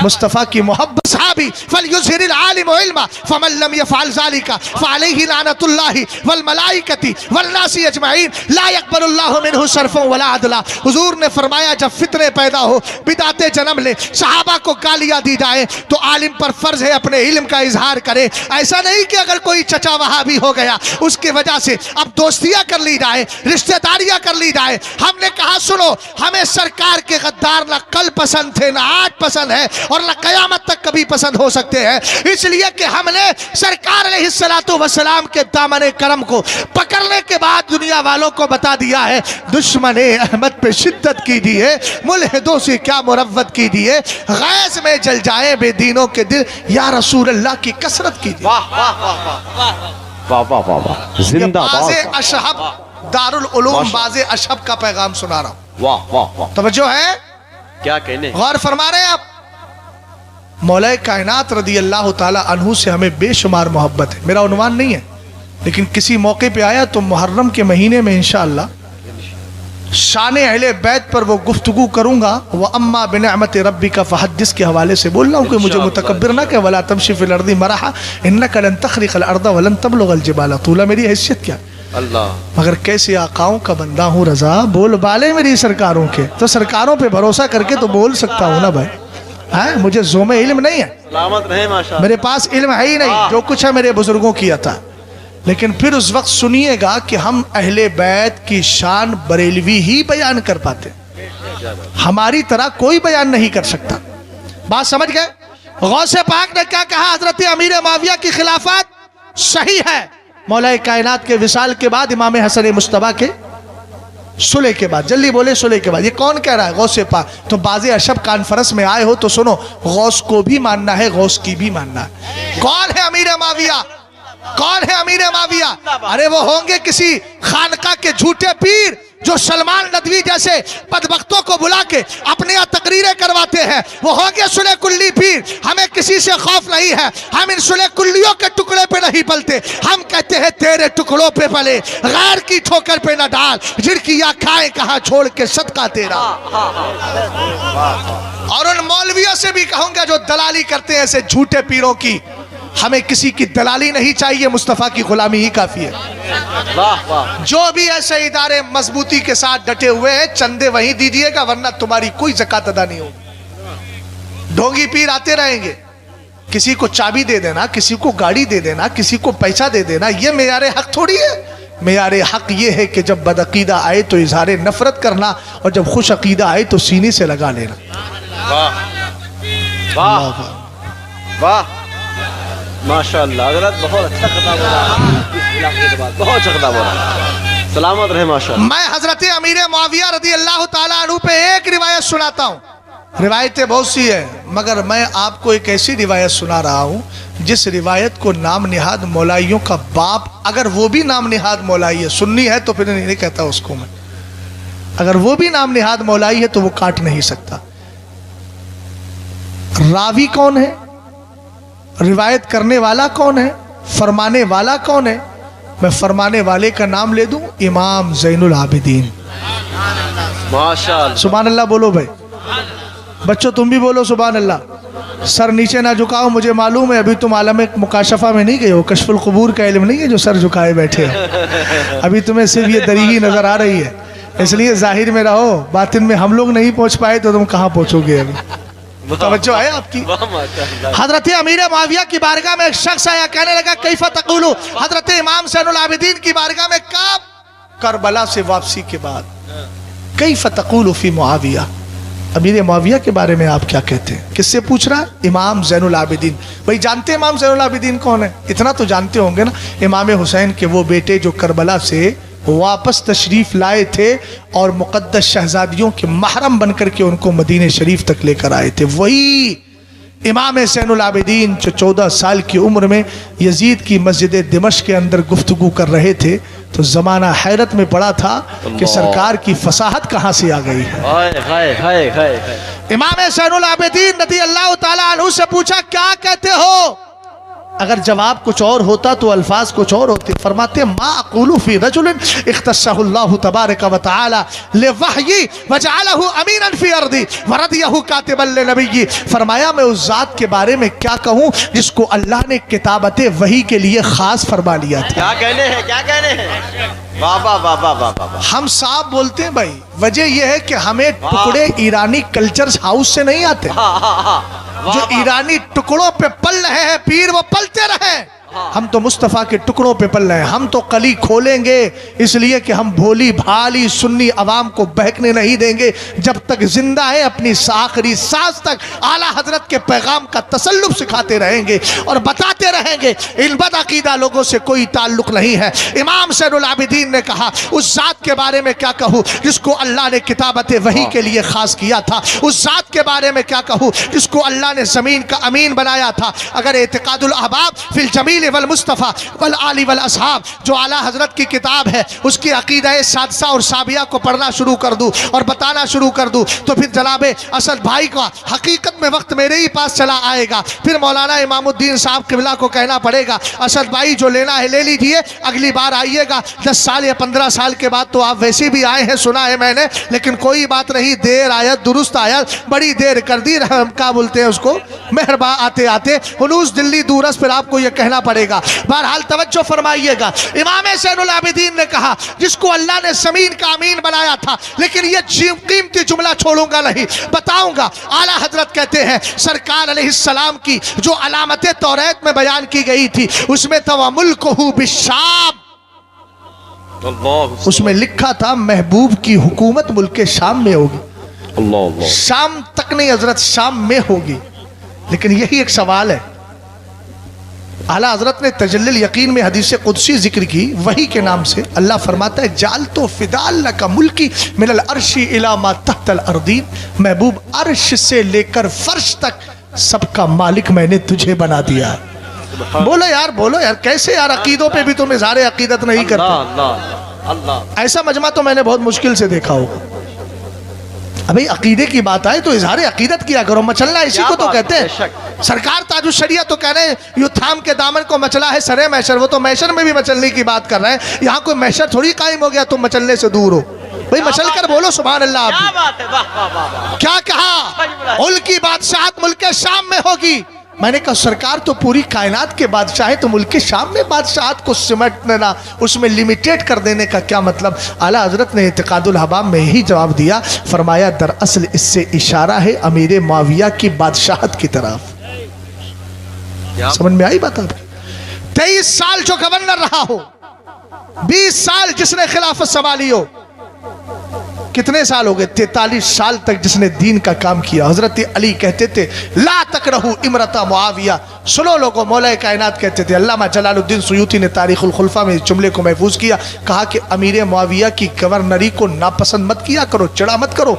مصطفیٰ کی محبت صحابی فَلْيُظْهِرِ الْعَالِمُ عِلْمًا فَمَنْ لَمْ يَفْعَلْ ذَلِكَ فَعَلَيْهِ لَعْنَةُ اللَّهِ وَالْمَلَائِكَةِ وَالنَّاسِ أَجْمَعِينَ لَا يَقْبَلُ اللَّهُ مِنْهُ صَرْفًا وَلَا عَدْلًا۔ حضور نے فرمایا جب فتنے پیدا ہو، بدعتیں جنم لے، صحابہ کو گالیاں دی جائیں تو عالم پر فرض ہے اپنے علم کا اظہار کرے۔ ایسا نہیں کہ اگر کوئی چچا وہابی ہو گیا اس کی وجہ سے اب دوستیاں کر لی جائے، رشتہ داریاں کر لی جائے۔ ہم نے کہا سنو، ہمیں سرکار کے غدار نہ کل پسند تھے، نہ آج پسند ہے، اور نہ قیامت تک کبھی پسند ہو سکتے ہیں، اس لیے کہ ہم نے سرکار علیہ السلام کے دامن کرم کو پکڑنے کے بعد دنیا والوں کو بتا دیا ہے دشمن احمد پہ شدت کیجیے، ملحدوں سے کیا مروت کیجیے، غیظ میں جل جائیں بے دینوں کے دل، یا رسول اللہ کی کثرت کیجیے۔ واہ واہ واہ واہ واہ واہ واہ واہ، زندہ باز باد، اشہب دارالعلوم باز اشہب کا پیغام سنا رہا ہوں، واہ واہ واہ، توجہ ہے؟ کیا کہنے، غور فرما رہے ہیں آپ؟ مولا کائنات رضی اللہ تعالی عنہ سے ہمیں بے شمار محبت ہے۔ میرا عنوان نہیں ہے، لیکن کسی موقع پہ آیا تو محرم کے مہینے میں انشاءاللہ شان اہل بیت پر وہ گفتگو کروں گا۔ وَأَمَّا بِنِعْمَةِ رَبِّكَ فَحَدِّثْ کے حوالے سے بول رہا ہوں کہ مجھے متکبر نہ کہ وَلَا تَمْشِ فِي الْأَرْضِ مَرَحًا إِنَّكَ لَن تَخْرِقَ الْأَرْضَ وَلَن تَبْلُغَ الْجِبَالَ طُولًا۔ میری حیثیت کیا؟ اللہ مگر کیسے آقاؤں کا بندہ ہوں رضا، بول بالے میری سرکاروں کے، تو سرکاروں پہ بھروسہ کر کے تو بول سکتا ہوں نا بھائی. ہاں مجھے زوم علم نہیں ہے، سلامت رہے ماشاءاللہ. میرے پاس علم ہے ہی نہیں، جو کچھ ہے میرے بزرگوں کی عطا. لیکن پھر اس وقت سنیے گا کہ ہم اہل بیت کی شان بریلوی ہی بیان کر پاتے، ہماری طرح کوئی بیان نہیں کر سکتا. بات سمجھ گئے؟ غوث پاک نے کیا کہا؟ حضرت امیر معاویہ کی خلافت صحیح ہے مولا کائنات کے وصال کے بعد، امام حسن مجتبیٰ کے صلح کے بعد. جلدی بولے صلح کے بعد. یہ کون کہہ رہا ہے؟ غوث پاک. تو باز اشب کانفرنس میں آئے ہو تو سنو، غوث کو بھی ماننا ہے، غوث کی بھی ماننا ہے. کون ہے امیر معاویہ؟ کون ہے امیر معاویہ؟ ارے وہ ہوں گے کسی خانقاہ کے جھوٹے پیر جو سلمان ندوی جیسے بدبختوں کو بلا کے اپنے یہاں تقریریں کرواتے ہیں. وہ ہوں گے سلح کلی پیر. ہمیں کسی سے خوف نہیں ہے، ہم ان سلح کلیوں کے ٹکڑے پہ نہیں پلتے. ہم کہتے ہیں تیرے ٹکڑوں پہ پلے، غیر کی ٹھوکر پہ نہ ڈال، جھڑکیاں کھائیں کہاں چھوڑ کے صدقہ تیرا. اور ان مولویوں سے بھی کہوں گا جو دلالی کرتے ہیں ایسے جھوٹے پیروں کی، ہمیں کسی کی دلالی نہیں چاہیے، مصطفیٰ کی غلامی ہی کافی ہے. جو بھی ایسے ادارے مضبوطی کے ساتھ ڈٹے ہوئے ہیں چندے وہیں دیجئے گا، ورنہ تمہاری کوئی زکوٰۃ ادا نہیں ہوگی. ڈھونگی پیر آتے رہیں گے، کسی کو چابی دے دینا، کسی کو گاڑی دے دینا، کسی کو پیسہ دے دینا، یہ معیار حق تھوڑی ہے. معیار حق یہ ہے کہ جب بدعقیدہ آئے تو اظہار نفرت کرنا، اور جب خوش عقیدہ آئے تو سینے سے لگا لینا. واہ واہ ماشاءاللہ. حضرت بہت اچھا خطاب ہو رہا ہے اس علاقے کے بعد، بہت اچھا خطاب ہو رہا ہے. سلامت رہے ماشاءاللہ. میں حضرت امیر معاویہ رضی اللہ تعالیٰ عنہ پہ ایک روایت سناتا ہوں. روایتیں بہت سی ہیں، مگر میں آپ کو ایک ایسی روایت سنا رہا ہوں جس روایت کو نام نہاد مولائیوں کا باپ، اگر وہ بھی نام نہاد مولائی ہے، سنی ہے تو پھر نہیں کہتا اس کو میں، اگر وہ بھی نام نہاد مولائی ہے تو وہ کاٹ نہیں سکتا. راوی کون ہے؟ روایت کرنے والا کون ہے؟ فرمانے والا کون ہے؟ میں فرمانے والے کا نام لے دوں، امام زین العابدین. ماشاءاللہ. سبحان اللہ بولو بھائی. بچوں تم بھی بولو سبحان اللہ. سر نیچے نہ جھکاؤ، مجھے معلوم ہے ابھی تم عالم مکاشفہ میں نہیں گئے ہو، کشف القبور کا علم نہیں ہے جو سر جھکائے بیٹھے ہو. ابھی تمہیں صرف یہ دری ہی نظر آ رہی ہے، اس لیے ظاہر میں رہو، باطن میں ہم لوگ نہیں پہنچ پائے تو تم کہاں پہنچو گے. ابھی توجہ ہے آپ کی. حضرت امیر معاویہ کی بارگاہ میں ایک شخص آیا، کہنے لگا کیف تقول، حضرت امام زین العابدین کی بارگاہ میں کب؟ کربلا سے واپسی کے بعد. کیف تقول فی معاویہ، امیر معاویہ کے بارے میں آپ کیا کہتے ہیں؟ کس سے پوچھ رہا ہے؟ امام زین العابدین. بھئی جانتے امام زین العابدین کون ہے؟ اتنا تو جانتے ہوں گے نا، امام حسین کے وہ بیٹے جو کربلا سے واپس تشریف لائے تھے اور مقدس شہزادیوں کے محرم بن کر کے ان کو مدینہ شریف تک لے کر آئے تھے. وہی امام زین العابدین جو 14 سال کی عمر میں یزید کی مسجد دمشق کے اندر گفتگو کر رہے تھے تو زمانہ حیرت میں پڑا تھا کہ سرکار کی فصاحت کہاں سے آ گئی ہے. امام زین العابدین رضی اللہ تعالیٰ عنہ سے پوچھا کیا کہتے ہو؟ اگر جواب کچھ اور ہوتا تو الفاظ کچھ اور ہوتے. فرماتے ما اقول فی رجل اختصہ اللہ تبارک و تعالی لوحی وجعلہ امینا فی ارضی وردیہ کاتبا لنبی. فرمایا میں اس ذات کے بارے میں کیا کہوں جس کو اللہ نے کتابت وحی کے لیے خاص فرما لیا تھا. کیا کہنے ہیں، کیا کہنے ہیں. واہ واہ واہ واہ واہ واہ. ہم صاحب بولتے ہیں بھائی، وجہ یہ ہے کہ ہمیں ٹکڑے ایرانی کلچرز ہاؤس سے نہیں آتے. جو ایرانی ٹکڑوں پہ پل رہے ہیں پیر، وہ پلتے رہیں. ہم تو مصطفیٰ کے ٹکڑوں پہ پل رہے ہیں. ہم تو کلی کھولیں گے اس لیے کہ ہم بھولی بھالی سنی عوام کو بہکنے نہیں دیں گے. جب تک زندہ ہے اپنی آخری سانس تک اعلیٰ حضرت کے پیغام کا تسلب سکھاتے رہیں گے اور بتاتے رہیں گے. ان بد عقیدہ لوگوں سے کوئی تعلق نہیں ہے. امام زین العابدین نے کہا اس ذات کے بارے میں کیا کہوں جس کو اللہ نے کتابت وحی کے لیے خاص کیا تھا. اس ذات کے بارے میں کیا کہوں جس کو اللہ نے زمین کا امین بنایا تھا. اگر اعتقاد الاحباب فی الجمیل والمصطفیٰ والآل والاصحاب جو اعلیٰ حضرت کی کتاب ہے اس کی عقیدہ سادسہ اور سابیہ کو پڑھنا شروع کر دوں اور بتانا شروع کر دوں تو پھر جناب اسد بھائی کا حقیقت میں وقت میرے ہی پاس چلا آئے گا. پھر مولانا امام الدین صاحب قبلہ کو کہنا پڑے گا اسد بھائی جو لینا ہے لے لیجئے، اگلی بار آئیے گا 10 سال یا 15 سال کے بعد تو آپ ویسے بھی آئے ہیں، سنا ہے میں نے، لیکن کوئی بات نہیں، دیر آیت درست آیت، بڑی دیر کر دی، کیا بولتے ہیں اس کو، مہرباں آتے آتے. ہنوز دلی دورس پھر آپ کو یہ کہنا پڑے گا. بہرحال توجہ فرمائیے گا, امام زین العابدین نے کہا جس کو اللہ نے زمین کا امین بنایا تھا, لیکن یہ قیمتی جملہ چھوڑوں گا نہیں, بتاؤں گا. اعلیٰ حضرت کہتے ہیں سرکار علیہ السلام کی جو علامت توریت میں بیان کی گئی تھی اس میں تھا وَمُلْكُهُ بِالشَّامِ, اس میں لکھا تھا محبوب کی حکومت ملک شام میں ہوگی. شام تک نہیں حضرت, شام میں ہوگی. لیکن یہی ایک سوال ہے, اعلیٰ حضرت نے تجلی الیقین میں حدیث قدسی ذکر کی, وحی کے نام سے اللہ فرماتا ہے جعلت فداء لک ملکی من العرش الی ما تحت الارضین, محبوب عرش سے لے کر فرش تک سب کا مالک میں نے تجھے بنا دیا. بولو یار کیسے یار عقیدوں پہ بھی تم اظہار عقیدت نہیں کرتے. ایسا مجمع تو میں نے بہت مشکل سے دیکھا ہوگا. ابھی عقیدے کی بات آئے تو اظہار عقیدت کیا کرو, مچلنا اسی کو تو کہتے ہیں. سرکار تاج الشریعہ تو کہہ رہے ہیں یوں تھام کے دامن کو مچلا ہے سرے محشر, وہ تو محشر میں بھی مچلنے کی بات کر رہے ہیں. یہاں کوئی محشر تھوڑی قائم ہو گیا تم مچلنے سے دور ہو. بھئی مچل کر بولو سبحان اللہ. کیا بات ہے, واہ واہ واہ. کیا کہا ان کی بادشاہت ملک شام میں ہوگی. میں نے کہا سرکار تو پوری کائنات کے بادشاہ ہے, تو ملک شام میں بادشاہت کو سمٹنا, اس میں لیمیٹیڈ کر دینے کا کیا مطلب. اعلیٰ حضرت نے اعتقاد الحباب میں یہی جواب دیا, فرمایا دراصل اس سے اشارہ ہے امیر معاویہ کی بادشاہت کی طرف. سمجھ میں آئی بات آپ کی. 23 سال جو گورنر رہا ہو, 20 سال جس نے خلافت سنبھالی ہو, کتنے سال ہو گئے, 43 سال تک جس نے دین کا کام کیا. حضرت علی کہتے تھے لا تکرہو امرت معاویہ. سنو لوگوں, مولا کائنات کہتے تھے. علامہ جلال الدین سیوطی نے تاریخ الخلفاء میں اس جملے کو محفوظ کیا, کہا کہ امیر معاویہ کی گورنری کو ناپسند مت کیا کرو, چڑھا مت کرو.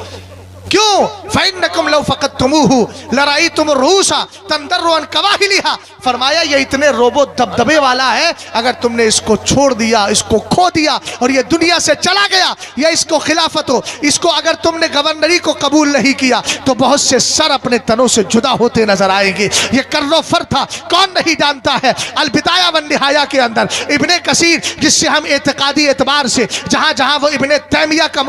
کیوں؟ فَإِنَّكُمْ لَوْ فَقَدْتُمُوهُ لَرَأَيْتُمُ الرُّؤُوسَ تَنْدَرُّ عَنْ قَوَاحِلِهَا. فرمایا یہ اتنے روبو دبدبے والا ہے, اگر تم نے اس کو چھوڑ دیا, اس کو کھو دیا اور یہ دنیا سے چلا گیا, یا اس کو خلافت ہو, اس کو اگر تم نے گورنری کو قبول نہیں کیا تو بہت سے سر اپنے تنوں سے جدا ہوتے نظر آئیں گے. یہ کرو فر تھا, کون نہیں جانتا ہے. البدایہ والنہایہ کے اندر ابن کثیر, جس سے ہم اعتقادی اعتبار سے جہاں جہاں وہ ابن تیمیہ کا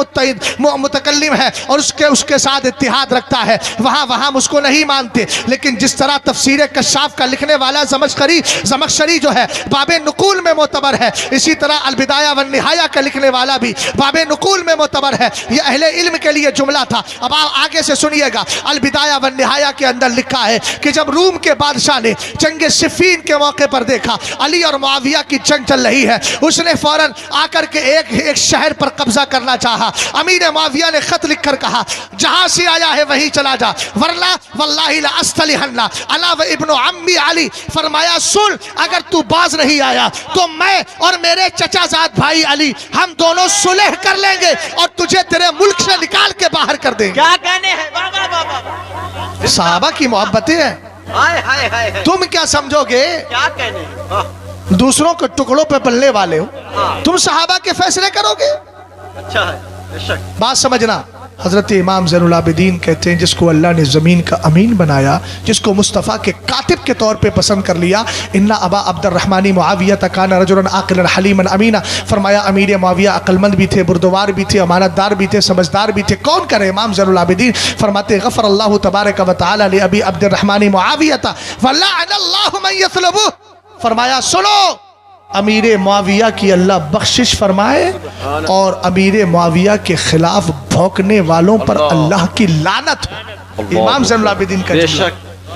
متکلم ہے اور اس کے ساتھ اتحاد رکھتا ہے, وہاں ہم اس کو نہیں مانتے. لیکن جس طرح تفسیر کشاف کا لکھنے والا زمخشری جو ہے باب نقول میں معتبر ہے, اسی طرح البدایہ والنہایہ کا لکھنے والا بھی باب نقول میں معتبر ہے. یہ اہل علم کے لیے جملہ تھا. اب آپ آگے سے سنیے گا, البدایہ والنہایہ کے اندر لکھا ہے کہ جب روم کے بادشاہ نے جنگ صفین کے موقع پر دیکھا علی اور معاویہ کی جنگ چل رہی ہے, اس نے فوراً آ کر کے ایک شہر پر قبضہ کرنا چاہا. امیر معاویہ نے خط لکھ کر کہا جہاں سے آیا ہے وہیں چلا جا, ورنہ واللہ لأستلحن انا و ابن عمی علی. فرمایا سن, اگر تو باز نہیں آیا تو میں اور میرے چچا زاد بھائی علی ہم دونوں صلح کر لیں گے اور تجھے تیرے ملک سے نکال کے باہر کر دیں گے. کیا کہنے ہیں, واہ واہ واہ. صحابہ کی محبتیں ہیں, ہائے ہائے ہائے. تم کیا سمجھو گے کیا کہنے ہیں, دوسروں کے ٹکڑوں پہ پلنے والے ہو, تم صحابہ کے فیصلے کرو گے. اچھا ہے, بے شک. بات سمجھنا. حضرت امام زین العابدین کہتے ہیں جس کو اللہ نے زمین کا امین بنایا, جس کو مصطفیٰ کے کاتب کے طور پہ پسند کر لیا, ان ابا عبد الرحمن معاویہ کان رجلا عاقلا حلیما امینا. فرمایا امیر معاویہ عقل مند بھی تھے, بردوار بھی تھے, امانت دار بھی تھے, سمجھدار بھی تھے. کون کرے. امام زین العابدین فرماتے غفر اللہ تبارک و تعالی لابی عبد الرحمن معاویہ ولعن اللہ من یطلبہ. فرمایا سنو, امیر معاویہ کی اللہ بخشش فرمائے اور امیر معاویہ کے خلاف بھونکنے والوں پر اللہ کی لعنت ہو. امام زین العابدین کا جملہ.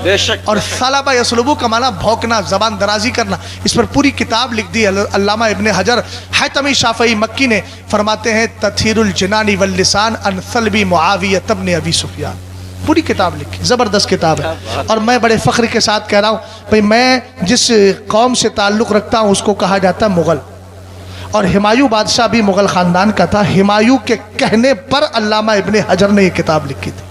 بے شک. اور ثلبہ یسلبو کا معنی بھونکنا, زبان درازی کرنا. اس پر پوری کتاب لکھ دی علامہ ابن حجر حیثمی شافعی مکی نے. فرماتے ہیں تطہیر الجنان واللسان عن ثلب معاویہ ابن ابی سفیان. پوری کتاب لکھی, زبردست کتاب ہے. اور میں بڑے فخر کے ساتھ کہہ رہا ہوں, بھئی میں جس قوم سے تعلق رکھتا ہوں اس کو کہا جاتا ہے مغل, اور ہمایوں بادشاہ بھی مغل خاندان کا تھا. ہمایوں کے کہنے پر علامہ ابن حجر نے یہ کتاب لکھی تھی.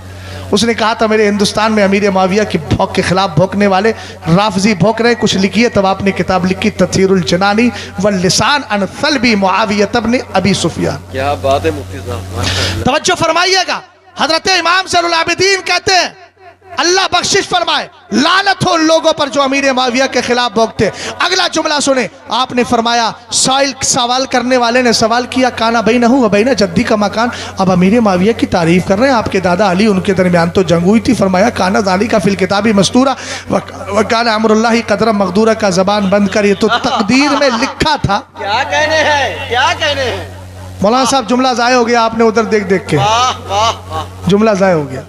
اس نے کہا تھا میرے ہندوستان میں امیر معاویہ کی بھوک کے خلاف بھوکنے والے رافضی بھوک رہے, کچھ لکھیے. تب آپ نے کتاب لکھی تطہیر الجنانی واللسان عن ثلب معاویہ ابن ابی سفیان. کیا بات ہے مفتی صاحب, توجہ فرمائیے گا. حضرت امام زین العابدین کہتے ہیں اللہ بخشش فرمائے، لعنت ہو ان لوگوں پر جو امیر معاویہ کے خلاف بوکتے۔ اگلا جملہ سنیں، آپ نے فرمایا سوال کرنے والے نے سوال کیا کانا بینہ و بین جدی کا مکان، اب امیر معاویہ کی تعریف کر رہے ہیں، آپ کے دادا علی ان کے درمیان تو جنگ ہوئی تھی، فرمایا کانا ذالک فی الکتاب مستورا وکان امر اللہ قدرا مقدورا کا زبان بند کر، یہ تو تقدیر میں لکھا تھا۔ کیا کہنے ہیں، کیا کہنے ہیں؟ مولانا صاحب جملہ ضائع ہو گیا، آپ نے ادھر دیکھ دیکھ کے واہ واہ واہ، جملہ ضائع ہو گیا،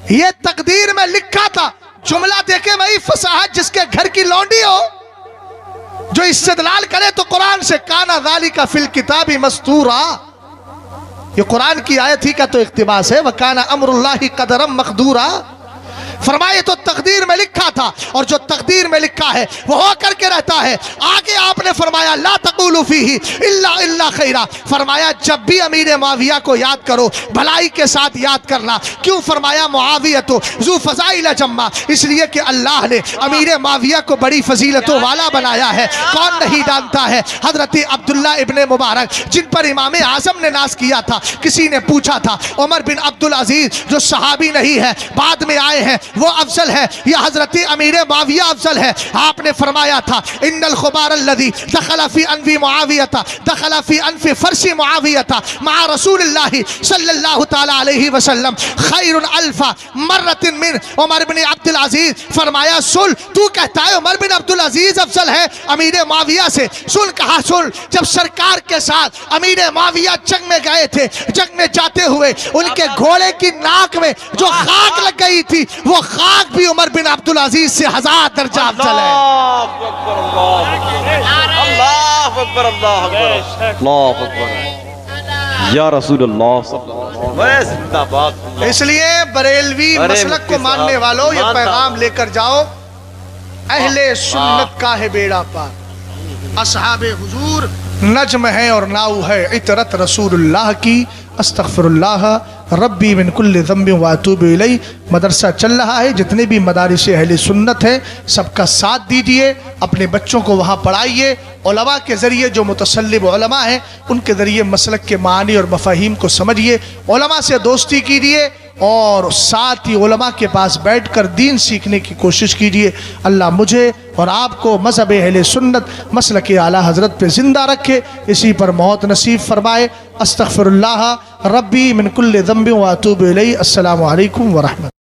یہ تقدیر میں لکھا تھا۔ جملہ دیکھیں بھائی، فصاحت، جس کے گھر کی لونڈی ہو جو استدلال کرے تو قرآن سے، کانا ذالک فی الکتاب مستورا، یہ قرآن کی آیت ہی کا تو اقتباس ہے، وکانا امر اللہ قدرا مقدورا، فرمائے تو تقدیر میں لکھا تھا، اور جو تقدیر میں لکھا ہے وہ ہو کر کے رہتا ہے۔ آگے آپ نے فرمایا لا تقولوا فیہ الا خیرا، فرمایا جب بھی امیر معاویہ کو یاد کرو بھلائی کے ساتھ یاد کرنا۔ کیوں فرمایا معاویہ ذو فضائل جمہ، اس لیے کہ اللہ نے امیر معاویہ کو بڑی فضیلتوں والا بنایا ہے۔ کون نہیں جانتا ہے حضرت عبداللہ ابن مبارک، جن پر امام اعظم نے ناز کیا تھا۔ کسی نے پوچھا تھا عمر بن عبدالعزیز جو صحابی نہیں ہے بعد میں آئے ہیں وہ افضل ہے یا حضرت امیر معاویہ افضل ہے؟ آپ نے فرمایا تھا ان الخبار الذي دخل في انف معاویہ دخل في انف فرس معاویہ مع رسول اللہ صلی اللہ تعالی علیہ وسلم خیر الف مرت من عمر بن عبدالعزیز۔ فرمایا سن، تو کہتا ہے عمر بن عبدالعزیز افضل ہے امیر معاویہ سے، سن کہا سن، جب سرکار کے ساتھ امیر معاویہ جنگ میں گئے تھے، جنگ میں جاتے ہوئے ان کے گھوڑے کی ناک میں جو خاک لگ گئی تھی وہ خاک بھی عمر بن عبدالعزیز سے 1000 درجہ افضل ہے۔ اللہ اکبر، اللہ اکبر، اللہ اکبر یا رسول اللہ صلی اللہ علیہ وسلم۔ بڑے زندہ باد۔ اس لیے بریلوی ارے مسلک کو مفتی ماننے صاحب، والوں یہ مانتا۔ پیغام لے کر جاؤ، اہل سنت کا ہے بیڑا پار، اصحاب حضور نجم ہے اور ناؤ ہے عطرت رسول اللہ کی، استغفر اللہ ربی من کل ذنب واتوب الیہ۔ مدرسہ چل رہا ہے، جتنے بھی مدارس اہل سنت ہیں سب کا ساتھ دیجئے، اپنے بچوں کو وہاں پڑھائیے، علماء کے ذریعے جو متصلب علماء ہیں ان کے ذریعے مسلک کے معانی اور مفاہیم کو سمجھیے، علماء سے دوستی کیجیے اور ساتھ ہی علماء کے پاس بیٹھ کر دین سیکھنے کی کوشش کیجیے۔ اللہ مجھے اور آپ کو مذہب اہل سنت مسلک اعلیٰ حضرت پہ زندہ رکھے، اسی پر موت نصیب فرمائے۔ استغفر اللہ ربی من کل ذنب واتوب الیہ۔ السلام علیکم ورحمۃ۔